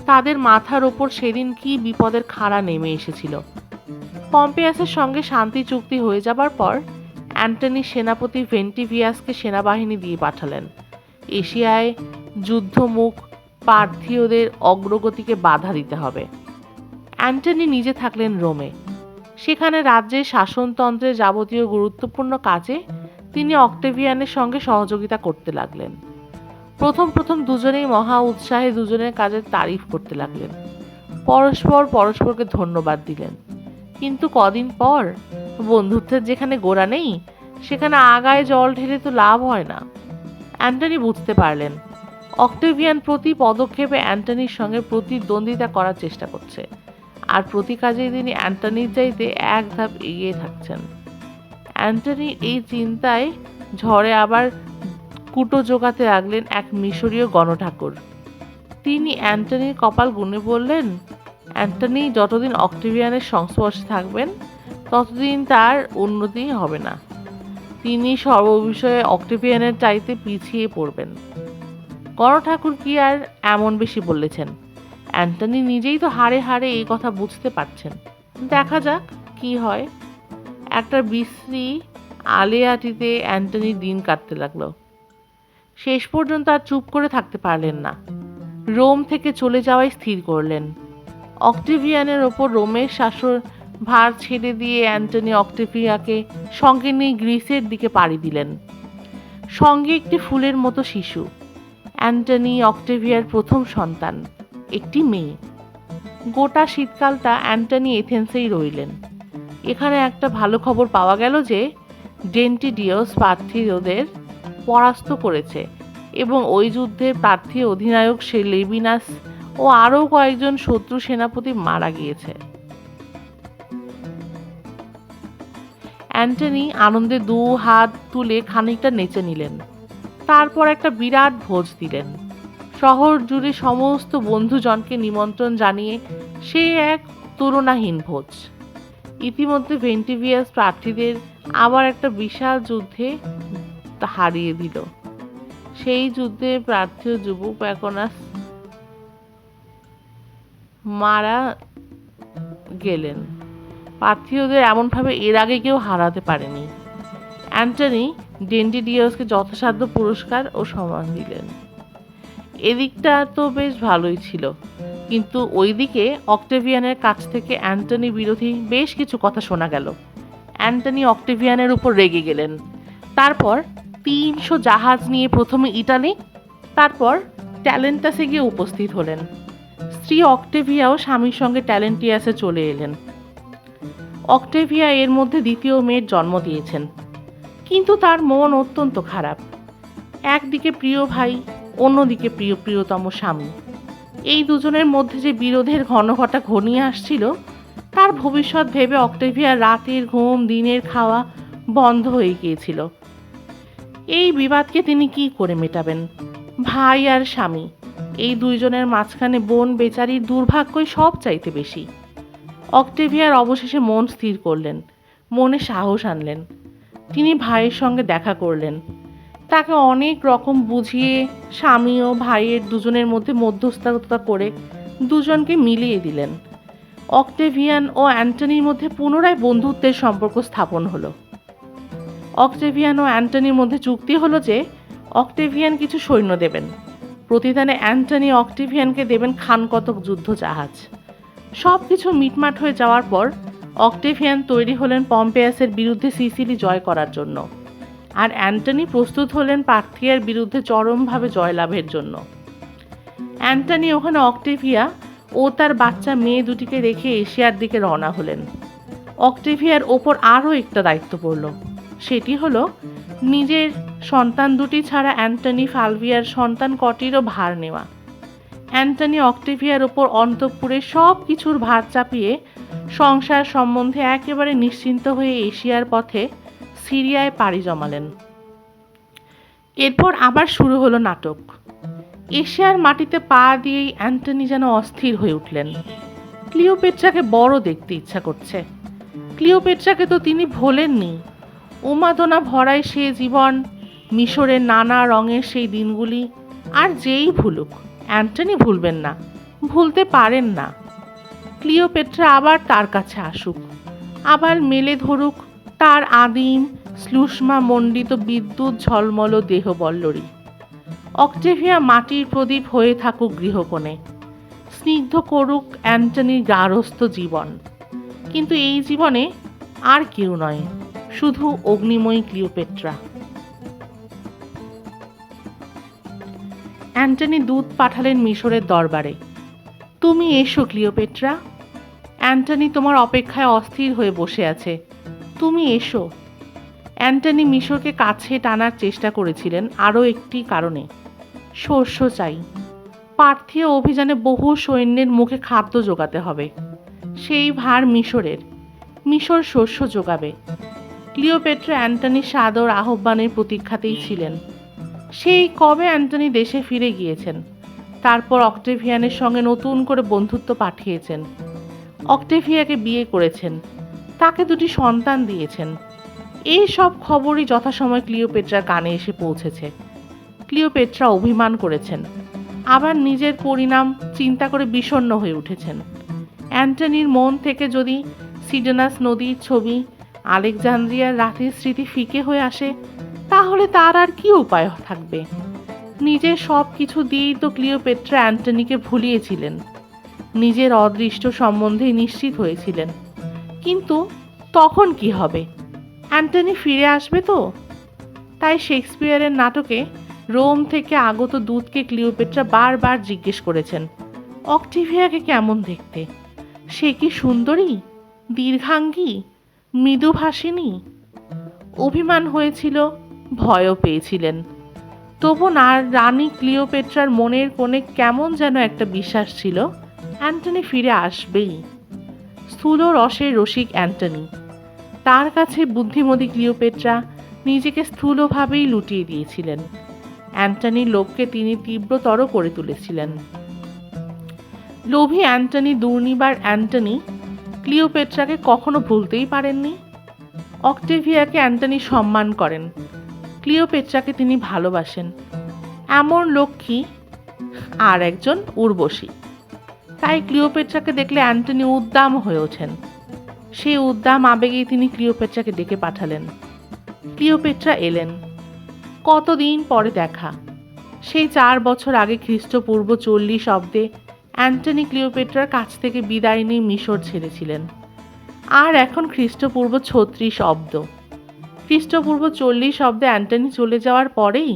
[SPEAKER 1] তাদের মাথার ওপর সেদিন কি বিপদের খাড়া নেমে এসেছিল। পম্পেয়াসের সঙ্গে শান্তি চুক্তি হয়ে যাবার পর অ্যান্টনি সেনাপতি ভেন্টিভিয়াসকে সেনাবাহিনী দিয়ে পাঠালেন এশিয়ায় যুদ্ধমুখ পার্থীয়দের অগ্রগতিকে বাধা দিতে হবে। অ্যান্টনি নিজে থাকলেন রোমে। সেখানে রাজ্যের শাসনতন্ত্রের যাবতীয় গুরুত্বপূর্ণ কাজে তিনি অক্টেভিয়ানের সঙ্গে সহযোগিতা করতে লাগলেন। প্রথম প্রথম দুজনেই মহা উৎসাহে দুজনের কাজের তারিফ করতে লাগলেন। পরস্পরকে ধন্যবাদ দিলেন। কিন্তু কদিন পর বন্ধুত্বের যেখানে গোড়া নেই সেখানে আগায় জল ঢেলে তো লাভ হয় না। অ্যান্টনি বুঝতে পারলেন অক্টেভিয়ান প্রতি পদক্ষেপে অ্যান্টনির সঙ্গে প্রতিদ্বন্দ্বিতা করার চেষ্টা করছে, আর প্রতি কাজেই তিনি অ্যান্টনির চাইতে এক ধাপ এগিয়ে থাকছেন। অ্যান্টনির এই চিন্তায় ঝড়ে আবার কুটো জোগাতে লাগলেন এক মিশরীয় গণঠাকুর। তিনি অ্যান্টনির কপাল গুনে বললেন, অ্যান্টনি যতদিন অক্টেভিয়ানের সংস্পর্শে থাকবেন ততদিন তার উন্নতি হবে না। তিনি সর্ববিষয়ে অক্টেভিয়ানের চাইতে পিছিয়ে পড়বেন। গণঠাকুর কি আর এমন বেশি বলেছেন? অ্যান্টনি নিজেই তো হাড়ে হাড়ে এই কথা বুঝতে পারছেন। দেখা যাক কি হয়। একটা বিশ্রী আলেয়াটিতে অ্যান্টনির দিন কাটতে লাগলো। শেষ পর্যন্ত আর চুপ করে থাকতে পারলেন না। রোম থেকে চলে যাওয়াই স্থির করলেন। অক্টেভিয়ানের ওপর রোমের শাসন ভার ছেড়ে দিয়ে অ্যান্টনি অক্টেভিয়াকে সঙ্গে নিয়ে গ্রিসের দিকে পাড়ি দিলেন। সঙ্গে একটি ফুলের মতো শিশু। অ্যান্টনি অক্টেভিয়ার প্রথম সন্তান, একটি মেয়ে। গোটা শীতকালটা অ্যান্টনি এথেন্সেই রইলেন। এখানে একটা ভালো খবর পাওয়া গেল যে ডেন্টিডিয়াস পার্থীয়দের পরাস্ত করেছে এবং ওই যুদ্ধের পার্থীয় অধিনায়ক সে লেবিনাস ও আরও কয়েকজন শত্রু সেনাপতি মারা গিয়েছে। অ্যান্টনি আনন্দে 2 হাত তুলে খানিকটা নেচে নিলেন। তারপর একটা বিরাট ভোজ দিলেন। শহর জুড়ে সমস্ত বন্ধুজনকে নিমন্ত্রণ জানিয়ে সে এক তুলনাহীন ভোজ। ইতিমধ্যে ভেন্টিভিয়াস প্রার্থীদের আবার একটা বিশাল যুদ্ধে হারিয়ে দিল। সেই যুদ্ধে প্রার্থীয় যুবক প্যাকোনাস মারা গেলেন। প্রার্থীয়দের এমনভাবে এর আগে কেউ হারাতে পারেনি। অ্যান্টনি
[SPEAKER 2] ডেন্ডিডিয়াসকে যথাসাধ্য পুরস্কার ও সম্মান দিলেন। এদিকটা তো বেশ ভালোই ছিল, কিন্তু ওইদিকে অক্টেভিয়ানের কাছ থেকে অ্যান্টনি বিরোধী বেশ কিছু কথা শোনা গেল। অ্যান্টনি অক্টেভিয়ানের উপর রেগে গেলেন। তারপর 300 জাহাজ নিয়ে প্রথমে ইটালি, তারপর ট্যালেন্টাসে গিয়ে উপস্থিত হলেন। স্ত্রী অক্টেভিয়াও স্বামীর সঙ্গে ট্যালেন্টিয়াসে চলে এলেন। অক্টেভিয়া এর মধ্যে দ্বিতীয় মেয়ের জন্ম দিয়েছেন, কিন্তু তার মন অত্যন্ত খারাপ। একদিকে প্রিয় ভাই, অন্যদিকে প্রিয়তম স্বামী, এই দুজনের মধ্যে যে বিরোধের ঘনঘটা ঘনিয়ে আসছিল, তার ভবিষ্যৎ ভেবে অক্টেভিয়ার রাতের ঘুম দিনের খাওয়া বন্ধ হয়ে গিয়েছিল। এই বিবাদকে তিনি কি করে মেটাবেন? ভাই আর স্বামী, এই দুইজনের মাঝখানে বোন বেচারির দুর্ভাগ্যই সব চাইতে বেশি। অক্টেভিয়ার অবশেষে মন স্থির করলেন, মনে সাহস আনলেন। তিনি ভাইয়ের সঙ্গে দেখা করলেন, তাকে অনেক রকম বুঝিয়ে স্বামী ও ভাইয়ের দুজনের মধ্যে মধ্যস্থতা করে দুজনকে মিলিয়ে দিলেন। অক্টেভিয়ান ও অ্যান্টনির মধ্যে পুনরায় বন্ধুত্বের সম্পর্ক স্থাপন হলো। অক্টেভিয়ান ও অ্যান্টনির মধ্যে চুক্তি হলো যে অক্টেভিয়ান কিছু সৈন্য দেবেন, প্রতিদানে অ্যান্টনি অক্টেভিয়ানকে দেবেন খানকতক যুদ্ধ জাহাজ। সব কিছু মিটমাট হয়ে যাওয়ার পর অক্টেভিয়ান তৈরি হলেন পম্পেয়াসের বিরুদ্ধে সিসিলি জয় করার জন্য, আর অ্যান্টনি প্রস্তুত হলেন পার্থিয়ার বিরুদ্ধে চরমভাবে জয়লাভের জন্য। অ্যান্টনি ওখানে অক্টেভিয়া ও তার বাচ্চা মেয়ে দুটিকে রেখে এশিয়ার দিকে রওনা হলেন। অক্টেভিয়ার ওপর আরও একটা দায়িত্ব পড়ল, সেটি হলো নিজের সন্তান দুটি ছাড়া অ্যান্টনি ফালভিয়ার সন্তান কটিরও ভার নেওয়া। অ্যান্টনি অক্টেভিয়ার ওপর অন্তঃপুরে সব কিছুর ভার চাপিয়ে সংসার সম্বন্ধে একেবারে নিশ্চিন্ত হয়ে এশিয়ার পথে সিরিয়ায় পাড়ি জমালেন। এরপর আবার শুরু হলো নাটক। এশিয়ার মাটিতে পা দিয়েই অ্যান্টনি যেন অস্থির হয়ে উঠলেন। ক্লিওপেট্রাকে বড় দেখতে ইচ্ছা করছে। ক্লিওপেট্রাকে তো তিনি ভোলেননি। উন্মাদনা ভরায় সে জীবন, মিশরের নানা রঙের সেই দিনগুলি, আর যেই ভুলুক অ্যান্টনি ভুলবেন না, ভুলতে পারেন না। ক্লিওপেট্রা আবার তার কাছে আসুক, আবার মেলে ধরুক তার আদিম শ্লুষ্মা মণ্ডিত বিদ্যুৎ ঝলমল দেহবল্লরী। অক্টেভিয়া মাটির প্রদীপ হয়ে থাকুক গৃহকোণে, স্নিগ্ধ করুক অ্যান্টনির গার্হস্থ্য জীবন। কিন্তু এই জীবনে আর কেউ নয়, শুধু অগ্নিময়ী ক্লিওপেট্রা। অ্যান্টনি দূত পাঠালেন মিশরের দরবারে। তুমি এসো ক্লিওপেট্রা, অ্যান্টনি তোমার অপেক্ষায় অস্থির হয়ে বসে আছে, তুমি এসো। অ্যান্টনি মিশরকে কাছে টানার চেষ্টা করেছিলেন আরও একটি কারণে, শস্য চাই। পার্থীয় অভিযানে বহু সৈন্যের মুখে খাদ্য জোগাতে হবে, সেই ভার মিশরের। মিশর শস্য জোগাবে। ক্লিওপেট্রা অ্যান্টনির সাদর আহ্বানের প্রতীক্ষাতেই ছিলেন। সেই কবে অ্যান্টনি দেশে ফিরে গিয়েছেন, তারপর অক্টেভিয়ানের সঙ্গে নতুন করে বন্ধুত্ব পাঠিয়েছেন, অক্টেভিয়াকে বিয়ে করেছেন, তাকে দুটি সন্তান দিয়েছেন। এই সব খবরই যথাসময় ক্লিওপেট্রার কানে এসে পৌঁছেছে। ক্লিওপেট্রা অভিমান করেছেন, আবার নিজের পরিণাম চিন্তা করে বিষণ্ণ হয়ে উঠেছেন। অ্যান্টনির মন থেকে যদি সিডনাস নদীর ছবি, আলেকজান্দ্রিয়ার রাতের স্মৃতি ফিকে হয়ে আসে, তাহলে তার আর কি উপায় থাকবে? নিজের সব কিছু দিয়েই তো ক্লিওপেট্রা অ্যান্টনিকে ভুলিয়েছিলেন, নিজের অদৃষ্ট সম্বন্ধে নিশ্চিত হয়েছিলেন। কিন্তু তখন কি হবে? অ্যান্টনি ফিরে আসবে তো? তাই শেক্সপিয়ারের নাটকে রোম থেকে আগত দূতকে ক্লিওপেট্রা বারবার জিজ্ঞেস করেছেন, অক্টেভিয়াকে কেমন দেখতে? সে কি সুন্দরী, দীর্ঘাঙ্গী, মৃদুভাষিনী? অভিমান হয়েছিল, ভয়ও পেয়েছিলেন। তবু না রানী ক্লিওপেট্রার মনের কোণে কেমন যেন একটা বিশ্বাস ছিল, অ্যান্টনি ফিরে আসবেই। স্থূল রসের রসিক অ্যান্টনি, তার কাছে বুদ্ধিমতী ক্লিওপেট্রা নিজেকে স্থূলভাবেই লুটিয়ে দিয়েছিলেন। অ্যান্টনির লোভকে তিনি তীব্রতর করে তুলেছিলেন। লোভী অ্যান্টনি, দুর্নিবার অ্যান্টনি ক্লিওপেট্রাকে কখনো ভুলতেই পারেননি। অক্টেভিয়াকে অ্যান্টনি সম্মান করেন, ক্লিওপেট্রাকে তিনি ভালোবাসেন। এমন লক্ষ্মী, আর একজন উর্বশী। তাই ক্লিওপেট্রাকে দেখলে অ্যান্টনি উদ্দাম হয়ে ওঠেন। সেই উদ্দাম আবেগেই তিনি ক্লিওপেট্রাকে ডেকে পাঠালেন। ক্লিওপেট্রা এলেন, কতদিন পরে দেখা। সেই 4 বছর আগে খ্রিস্টপূর্ব 40 অব্দে অ্যান্টনি ক্লিওপেট্রার কাছ থেকে বিদায় নিয়ে মিশর ছেড়েছিলেন। আর এখন খ্রিস্টপূর্ব 36 অব্দ। খ্রিস্টপূর্ব 40 অব্দে অ্যান্টনি চলে যাওয়ার পরেই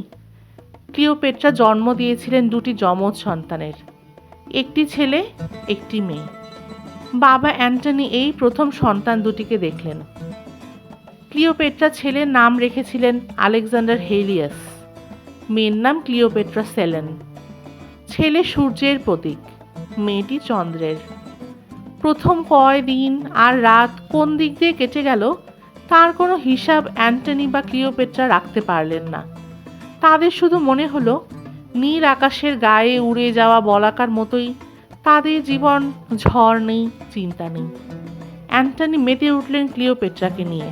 [SPEAKER 2] ক্লিওপেট্রা জন্ম দিয়েছিলেন 2টি যমজ সন্তানের, একটি ছেলে একটি মেয়ে। বাবা অ্যান্টনি এই প্রথম সন্তান দুটিকে দেখলেন। ক্লিওপেট্রা ছেলের নাম রেখেছিলেন আলেকজান্ডার হেলিয়াস, মেয়ের নাম ক্লিওপেট্রা সেলেন। ছেলে সূর্যের প্রতীক, মেয়েটি চন্দ্রের। প্রথম কয়দিন আর রাত কোন দিক দিয়ে কেটে গেল তার কোনো হিসাব অ্যান্টনি বা ক্লিওপেট্রা রাখতে পারলেন না। তাদের শুধু মনে হলো নীল আকাশের গায়ে উড়ে যাওয়া বলাকার মতোই তাদের জীবন, ঝড় নেই, চিন্তা নেই। অ্যান্টনি মেতে উঠলেন ক্লিওপেট্রাকে নিয়ে।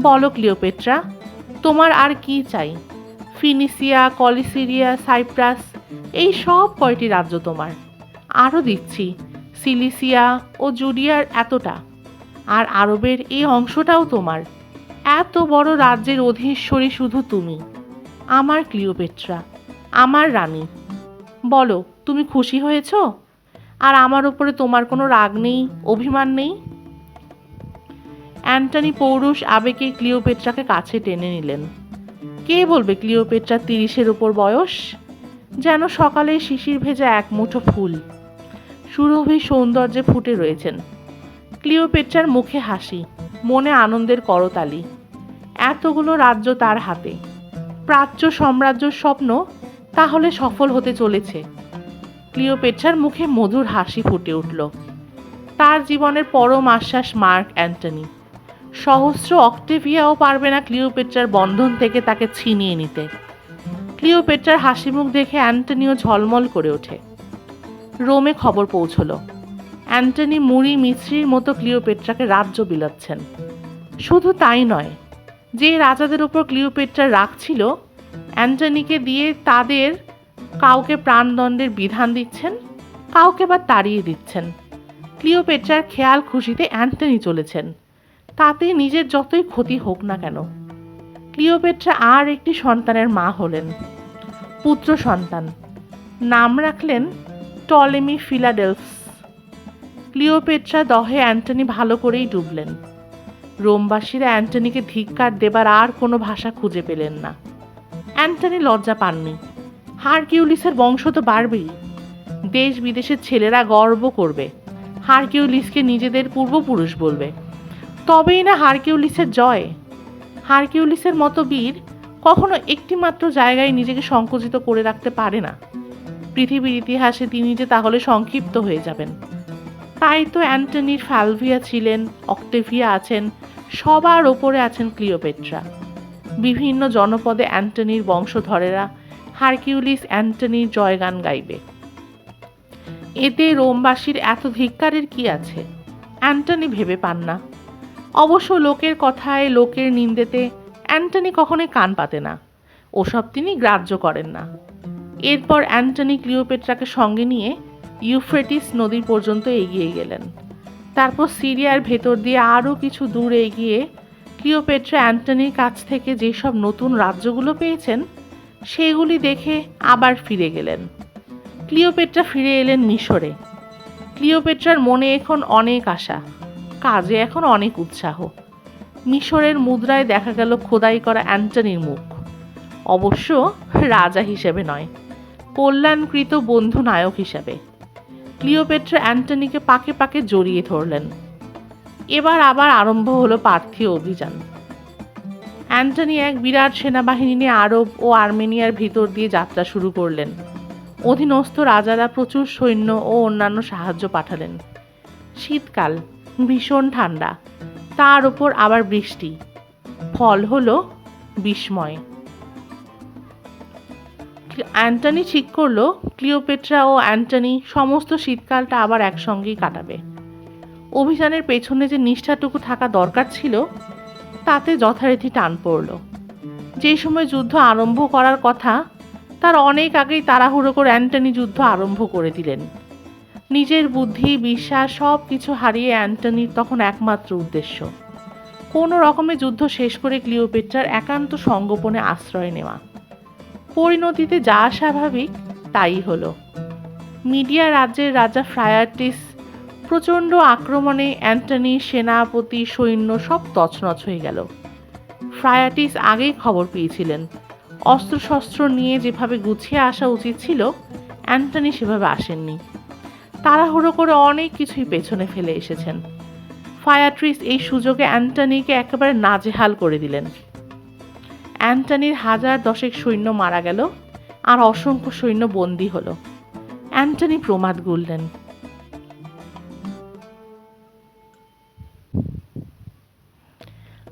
[SPEAKER 2] বলো ক্লিওপেট্রা, তোমার আর কি চাই? ফিনিসিয়া, কলিসিরিয়া, সাইপ্রাস, এই সব কয়টি রাজ্য তোমার। আরও দিচ্ছি সিলিসিয়া ও জুডিয়ার এতটা, আর আরবের এই অংশটাও তোমার। এত বড় রাজ্যের অধীশ্বরী শুধু তুমি, আমার ক্লিওপেট্রা, আমার রানী। বলো, তুমি খুশি হয়েছ? আর আমার উপরে তোমার কোনো রাগ নেই, অভিমান নেই? অ্যান্টনি পৌরুষ আবেগে ক্লিওপেট্রাকে কাছে টেনে নিলেন। কে বলবে ক্লিওপেট্রা 30-এর উপর বয়স? যেন সকালে শিশির ভেজা এক মুঠো ফুল, সুরভি সৌন্দর্যে ফুটে রয়েছেন। ক্লিওপেট্রার মুখে হাসি, মনে আনন্দের করতালি। এতগুলো রাজ্য তার হাতে, প্রাচ্য সাম্রাজ্যর স্বপ্ন তাহলে সফল হতে চলেছে। ক্লিওপেট্রার মুখে মধুর হাসি ফুটে উঠল। তার জীবনের পরম আশ্বাস মার্ক অ্যান্টনি। সহস্র অক্টেভিয়াও পারবে না ক্লিওপেট্রার বন্ধন থেকে তাকে ছিনিয়ে নিতে। ক্লিওপেট্রার হাসি মুখ দেখে অ্যান্টনিও ঝলমল করে ওঠে। রোমে খবর পৌঁছল, অ্যান্টনি মুড়ি মিছরির মতো ক্লিওপেট্রাকে রাজ্য বিলাচ্ছেন। শুধু তাই নয়, যে রাজাদের উপর ক্লিওপেট্রার রাগ ছিল, অ্যান্টনিকে দিয়ে তাদের কাউকে প্রাণদণ্ডের বিধান দিচ্ছেন, কাউকে বা তাড়িয়ে দিচ্ছেন। ক্লিওপেট্রার খেয়াল খুশিতে অ্যান্টনি চলেছেন, তাতে নিজের যতই ক্ষতি হোক না কেন। ক্লিওপেট্রা আর একটি সন্তানের মা হলেন, পুত্র সন্তান। নাম রাখলেন টলেমি ফিলাডেলফস। ক্লিওপেট্রা দহে অ্যান্টনি ভালো করেই ডুবলেন। রোমবাসীরা অ্যান্টনিকে ধিক্কার দেবার আর কোনো ভাষা খুঁজে পেলেন না। অ্যান্টনি লজ্জা পাননি। হারকিউলিসের বংশ তো বাড়বেই। দেশ বিদেশের ছেলেরা গর্ব করবে, হারকিউলিসকে নিজেদের পূর্বপুরুষ বলবে। তবেই না হারকিউলিসের জয়। হারকিউলিসের মতো বীর কখনো একটিমাত্র জায়গায় নিজেকে সংকুচিত করে রাখতে পারে না। পৃথিবীর ইতিহাসে তিনি যে তাহলে সংক্ষিপ্ত হয়ে যাবেন। তাই তো অ্যান্টনির ফ্যালভিয়া ছিলেন, অক্টেভিয়া আছেন, সবার ওপরে আছেন ক্লিওপেট্রা। বিভিন্ন জনপদে অ্যান্টনির বংশধরেরা হারকিউলিস অ্যান্টনির জয়গান গাইবে। এতে রোমবাসীর এত ধিক্কারের কি আছে? অ্যান্টনি ভেবে পান না। অবশ্য লোকের কথায়, লোকের নিন্দেতে অ্যান্টনি কখনোই কান পাতে না, ওসব তিনি গ্রাহ্য করেন না। এরপর অ্যান্টনি ক্লিওপেট্রাকে সঙ্গে নিয়ে ইউফ্রেটিস নদী পর্যন্ত এগিয়ে গেলেন। তারপর সিরিয়ার ভেতর দিয়ে আরও কিছু দূর এগিয়ে ক্লিওপেট্রা অ্যান্টনির কাছ থেকে যেসব নতুন রাজ্যগুলো পেয়েছেন সেগুলি দেখে আবার ফিরে গেলেন। ক্লিওপেট্রা ফিরে এলেন মিশরে। ক্লিওপেট্রার মনে এখন অনেক আশা, কাজে এখন অনেক উৎসাহ। মিশরের মুদ্রায় দেখা গেল খোদাই করা অ্যান্টনির মুখ, অবশ্য রাজা হিসেবে নয়, কল্যাণকৃত বন্ধু নায়ক হিসেবে। ক্লিওপেট্রা অ্যান্টনিকে পাকে পাকে জড়িয়ে ধরলেন। এবার আবার আরম্ভ হলো পার্থীয় অভিযান। অ্যান্টনি এক বিরাট সেনাবাহিনী নিয়ে আরব ও আর্মেনিয়ার ভিতর দিয়ে যাত্রা শুরু করলেন। অধীনস্থ রাজারা প্রচুর সৈন্য ও অন্যান্য সাহায্য পাঠালেন। শীতকাল, ভীষণ ঠান্ডা, তার উপর আবার বৃষ্টি। ফল হলো বিস্ময়। অ্যান্টনি ঠিক করলো ক্লিওপেট্রা ও অ্যান্টনি সমস্ত শীতকালটা আবার একসঙ্গেই কাটাবে। অভিযানের পেছনে যে নিষ্ঠাটুকু থাকা দরকার ছিল তাতে যথারীতি টান পড়ল। যে সময় যুদ্ধ আরম্ভ করার কথা তার অনেক আগেই তাড়াহুড়ো করে অ্যান্টনি যুদ্ধ আরম্ভ করে দিলেন। নিজের বুদ্ধি, বিশ্বাস সব কিছু হারিয়ে অ্যান্টনির তখন একমাত্র উদ্দেশ্য কোনো রকমে যুদ্ধ শেষ করে ক্লিওপেট্রার একান্ত সঙ্গোপনে আশ্রয় নেওয়া। পরিণতিতে যা স্বাভাবিক তাই হলো। মিডিয়া রাজ্যের রাজা ফ্রায়াটিস প্রচণ্ড আক্রমণে অ্যান্টনির সেনাপতি সৈন্য সব তছনছ হয়ে গেল। ফ্রায়াটিস আগেই খবর পেয়েছিলেন অস্ত্রশস্ত্র নিয়ে যেভাবে গুছিয়ে আসা উচিত ছিল, অ্যান্টনি সেভাবে আসেননি। তাড়াহুড়ো করে অনেক কিছুই পেছনে ফেলে এসেছেন। ফ্রায়াটিস এই সুযোগে অ্যান্টনিকে একেবারে নাজেহাল করে দিলেন। অ্যান্টনির 1010 সৈন্য মারা গেল আর অসংখ্য সৈন্য বন্দী হলো। অ্যান্টনি প্রমাদ গুনলেন।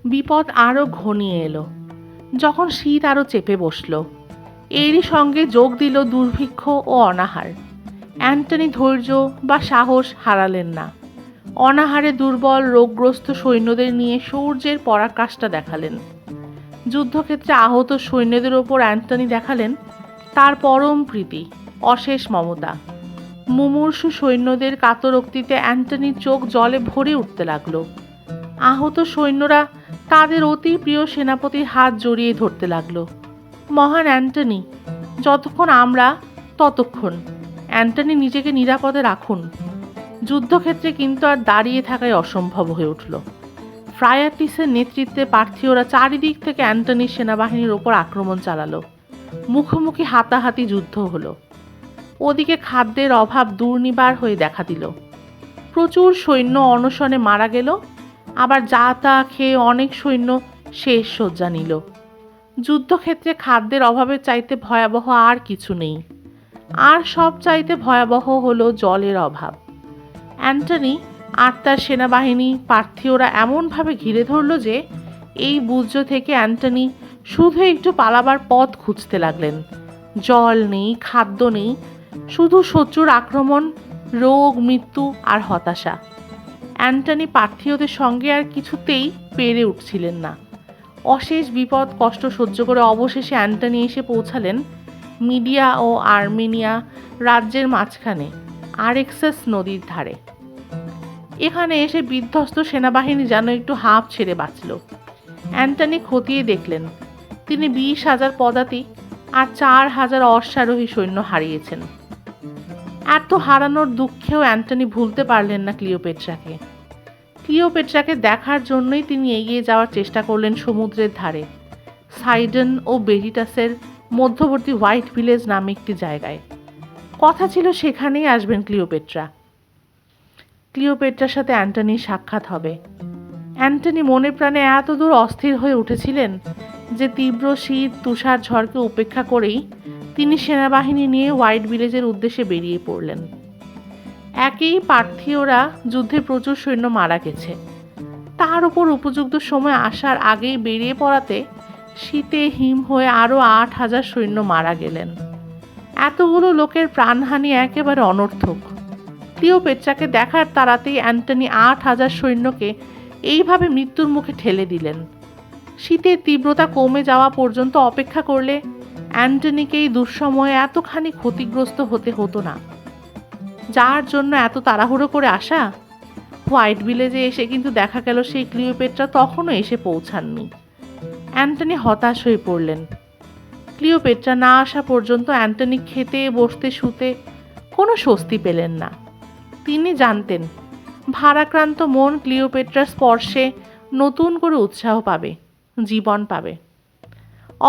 [SPEAKER 2] বিপদ আরো ঘনিয়ে এলো যখন শীত আরো চেপে বসল। এরই সঙ্গে যোগ দিল দুর্ভিক্ষ ও অনাহার। অ্যান্টনি ধৈর্য বা সাহস হারালেন না। অনাহারে দুর্বল রোগগ্রস্ত সৈন্যদের নিয়ে সূর্যের পরাকাষ্ঠা দেখালেন। যুদ্ধক্ষেত্রে আহত সৈন্যদের ওপর অ্যান্টনি দেখালেন তার পরম প্রীতি, অশেষ মমতা। মুমূর্ষু সৈন্যদের কাতরোক্তিতে অ্যান্টনির চোখ জলে ভরে উঠতে লাগলো। আহত সৈন্যরা তাদের অতি প্রিয় সেনাপতির হাত জড়িয়ে ধরতে লাগলো। মহান অ্যান্টনি, যতক্ষণ আমরা ততক্ষণ অ্যান্টনি নিজেকে নিরাপদে রাখুন। যুদ্ধক্ষেত্রে কিন্তু আর দাঁড়িয়ে থাকাই অসম্ভব হয়ে উঠল। ফ্রায়াটিসের নেতৃত্বে পার্থীয়রা চারিদিক থেকে অ্যান্টনির সেনাবাহিনীর ওপর আক্রমণ চালালো। মুখোমুখি হাতাহাতি যুদ্ধ হলো। ওদিকে খাদ্যের অভাব দুর্নিবার হয়ে দেখা দিল। প্রচুর সৈন্য অনশনে মারা গেল, আবার যা তা খেয়ে অনেক সৈন্য শেষ শয্যা নিল। যুদ্ধক্ষেত্রে খাদ্যের অভাবের চাইতে ভয়াবহ আর কিছু নেই। আর সব চাইতে ভয়াবহ হলো জলের অভাব। অ্যান্টনি আর তার সেনাবাহিনী পার্থীয়রা এমনভাবে ঘিরে ধরল যে এই বুর্জ থেকে অ্যান্টনি শুধু একটু পালাবার পথ খুঁজতে লাগলেন। জল নেই, খাদ্য নেই, শুধু শত্রুর আক্রমণ, রোগ, মৃত্যু আর হতাশা। অ্যান্টনি পার্থীয়দের সঙ্গে আর কিছুতেই পেরে উঠছিলেন না। অশেষ বিপদ কষ্ট সহ্য করে অবশেষে অ্যান্টনি এসে পৌঁছালেন মিডিয়া ও আর্মেনিয়া রাজ্যের মাঝখানে, আরেক্সাস নদীর ধারে। এখানে এসে বিধ্বস্ত সেনাবাহিনী যেন একটু হাঁপ ছেড়ে বাঁচল। অ্যান্টনি খতিয়ে দেখলেন তিনি 20,000 পদাতিক আর 4,000 অশ্বারোহী সৈন্য হারিয়েছেন। এত হারানোর দুঃখেও অ্যান্টনি ভুলতে পারলেন না ক্লিওপেট্রাকে। ক্লিওপেট্রাকে দেখার জন্যই তিনি এগিয়ে যাওয়ার চেষ্টা করলেন সমুদ্রের ধারে, সাইডন ও বেরিটাসের মধ্যবর্তী হোয়াইট ভিলেজ নামে একটি জায়গায়। কথা ছিল সেখানেই আসবেন ক্লিওপেট্রা। ক্লিওপেট্রার সাথে অ্যান্টনির সাক্ষাৎ হবে। অ্যান্টনি মনে প্রাণে এতদূর অস্থির হয়ে উঠেছিলেন যে তীব্র শীত তুষার ঝড়কে উপেক্ষা করেই তিনি সেনাবাহিনী নিয়ে হোয়াইট ভিলেজের উদ্দেশ্যে বেরিয়ে পড়লেন। একই পার্থীয়রা যুদ্ধে প্রচুর সৈন্য মারা গেছে, তার উপর উপযুক্ত সময় আসার আগেই বেরিয়ে পড়াতে শীতে হিম হয়ে আরও 8,000 সৈন্য মারা গেলেন। এতগুলো লোকের প্রাণহানি একেবারে অনর্থক। ক্লিওপেট্রাকে দেখার তাড়াতেই অ্যান্টনি 8,000 সৈন্যকে এইভাবে মৃত্যুর মুখে ঠেলে দিলেন। শীতের তীব্রতা কমে যাওয়া পর্যন্ত অপেক্ষা করলে অ্যান্টনিকে এই দুঃসময়ে এতখানি ক্ষতিগ্রস্ত হতে হতো না। যার জন্য এত তাড়াহুড়ো করে আসা, হোয়াইট ভিলেজে এসে কিন্তু দেখা গেল সেই ক্লিওপেট্রা তখনও এসে পৌঁছাননি। অ্যান্টনি হতাশ হয়ে পড়লেন। ক্লিওপেট্রা না আসা পর্যন্ত অ্যান্টনি খেতে বসতে শুতে কোনো স্বস্তি পেলেন না। তিনি জানতেন ভারাক্রান্ত মন ক্লিওপেট্রার স্পর্শে নতুন করে উৎসাহ পাবে, জীবন পাবে।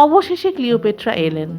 [SPEAKER 2] অবশেষে ক্লিওপেট্রা এলেন।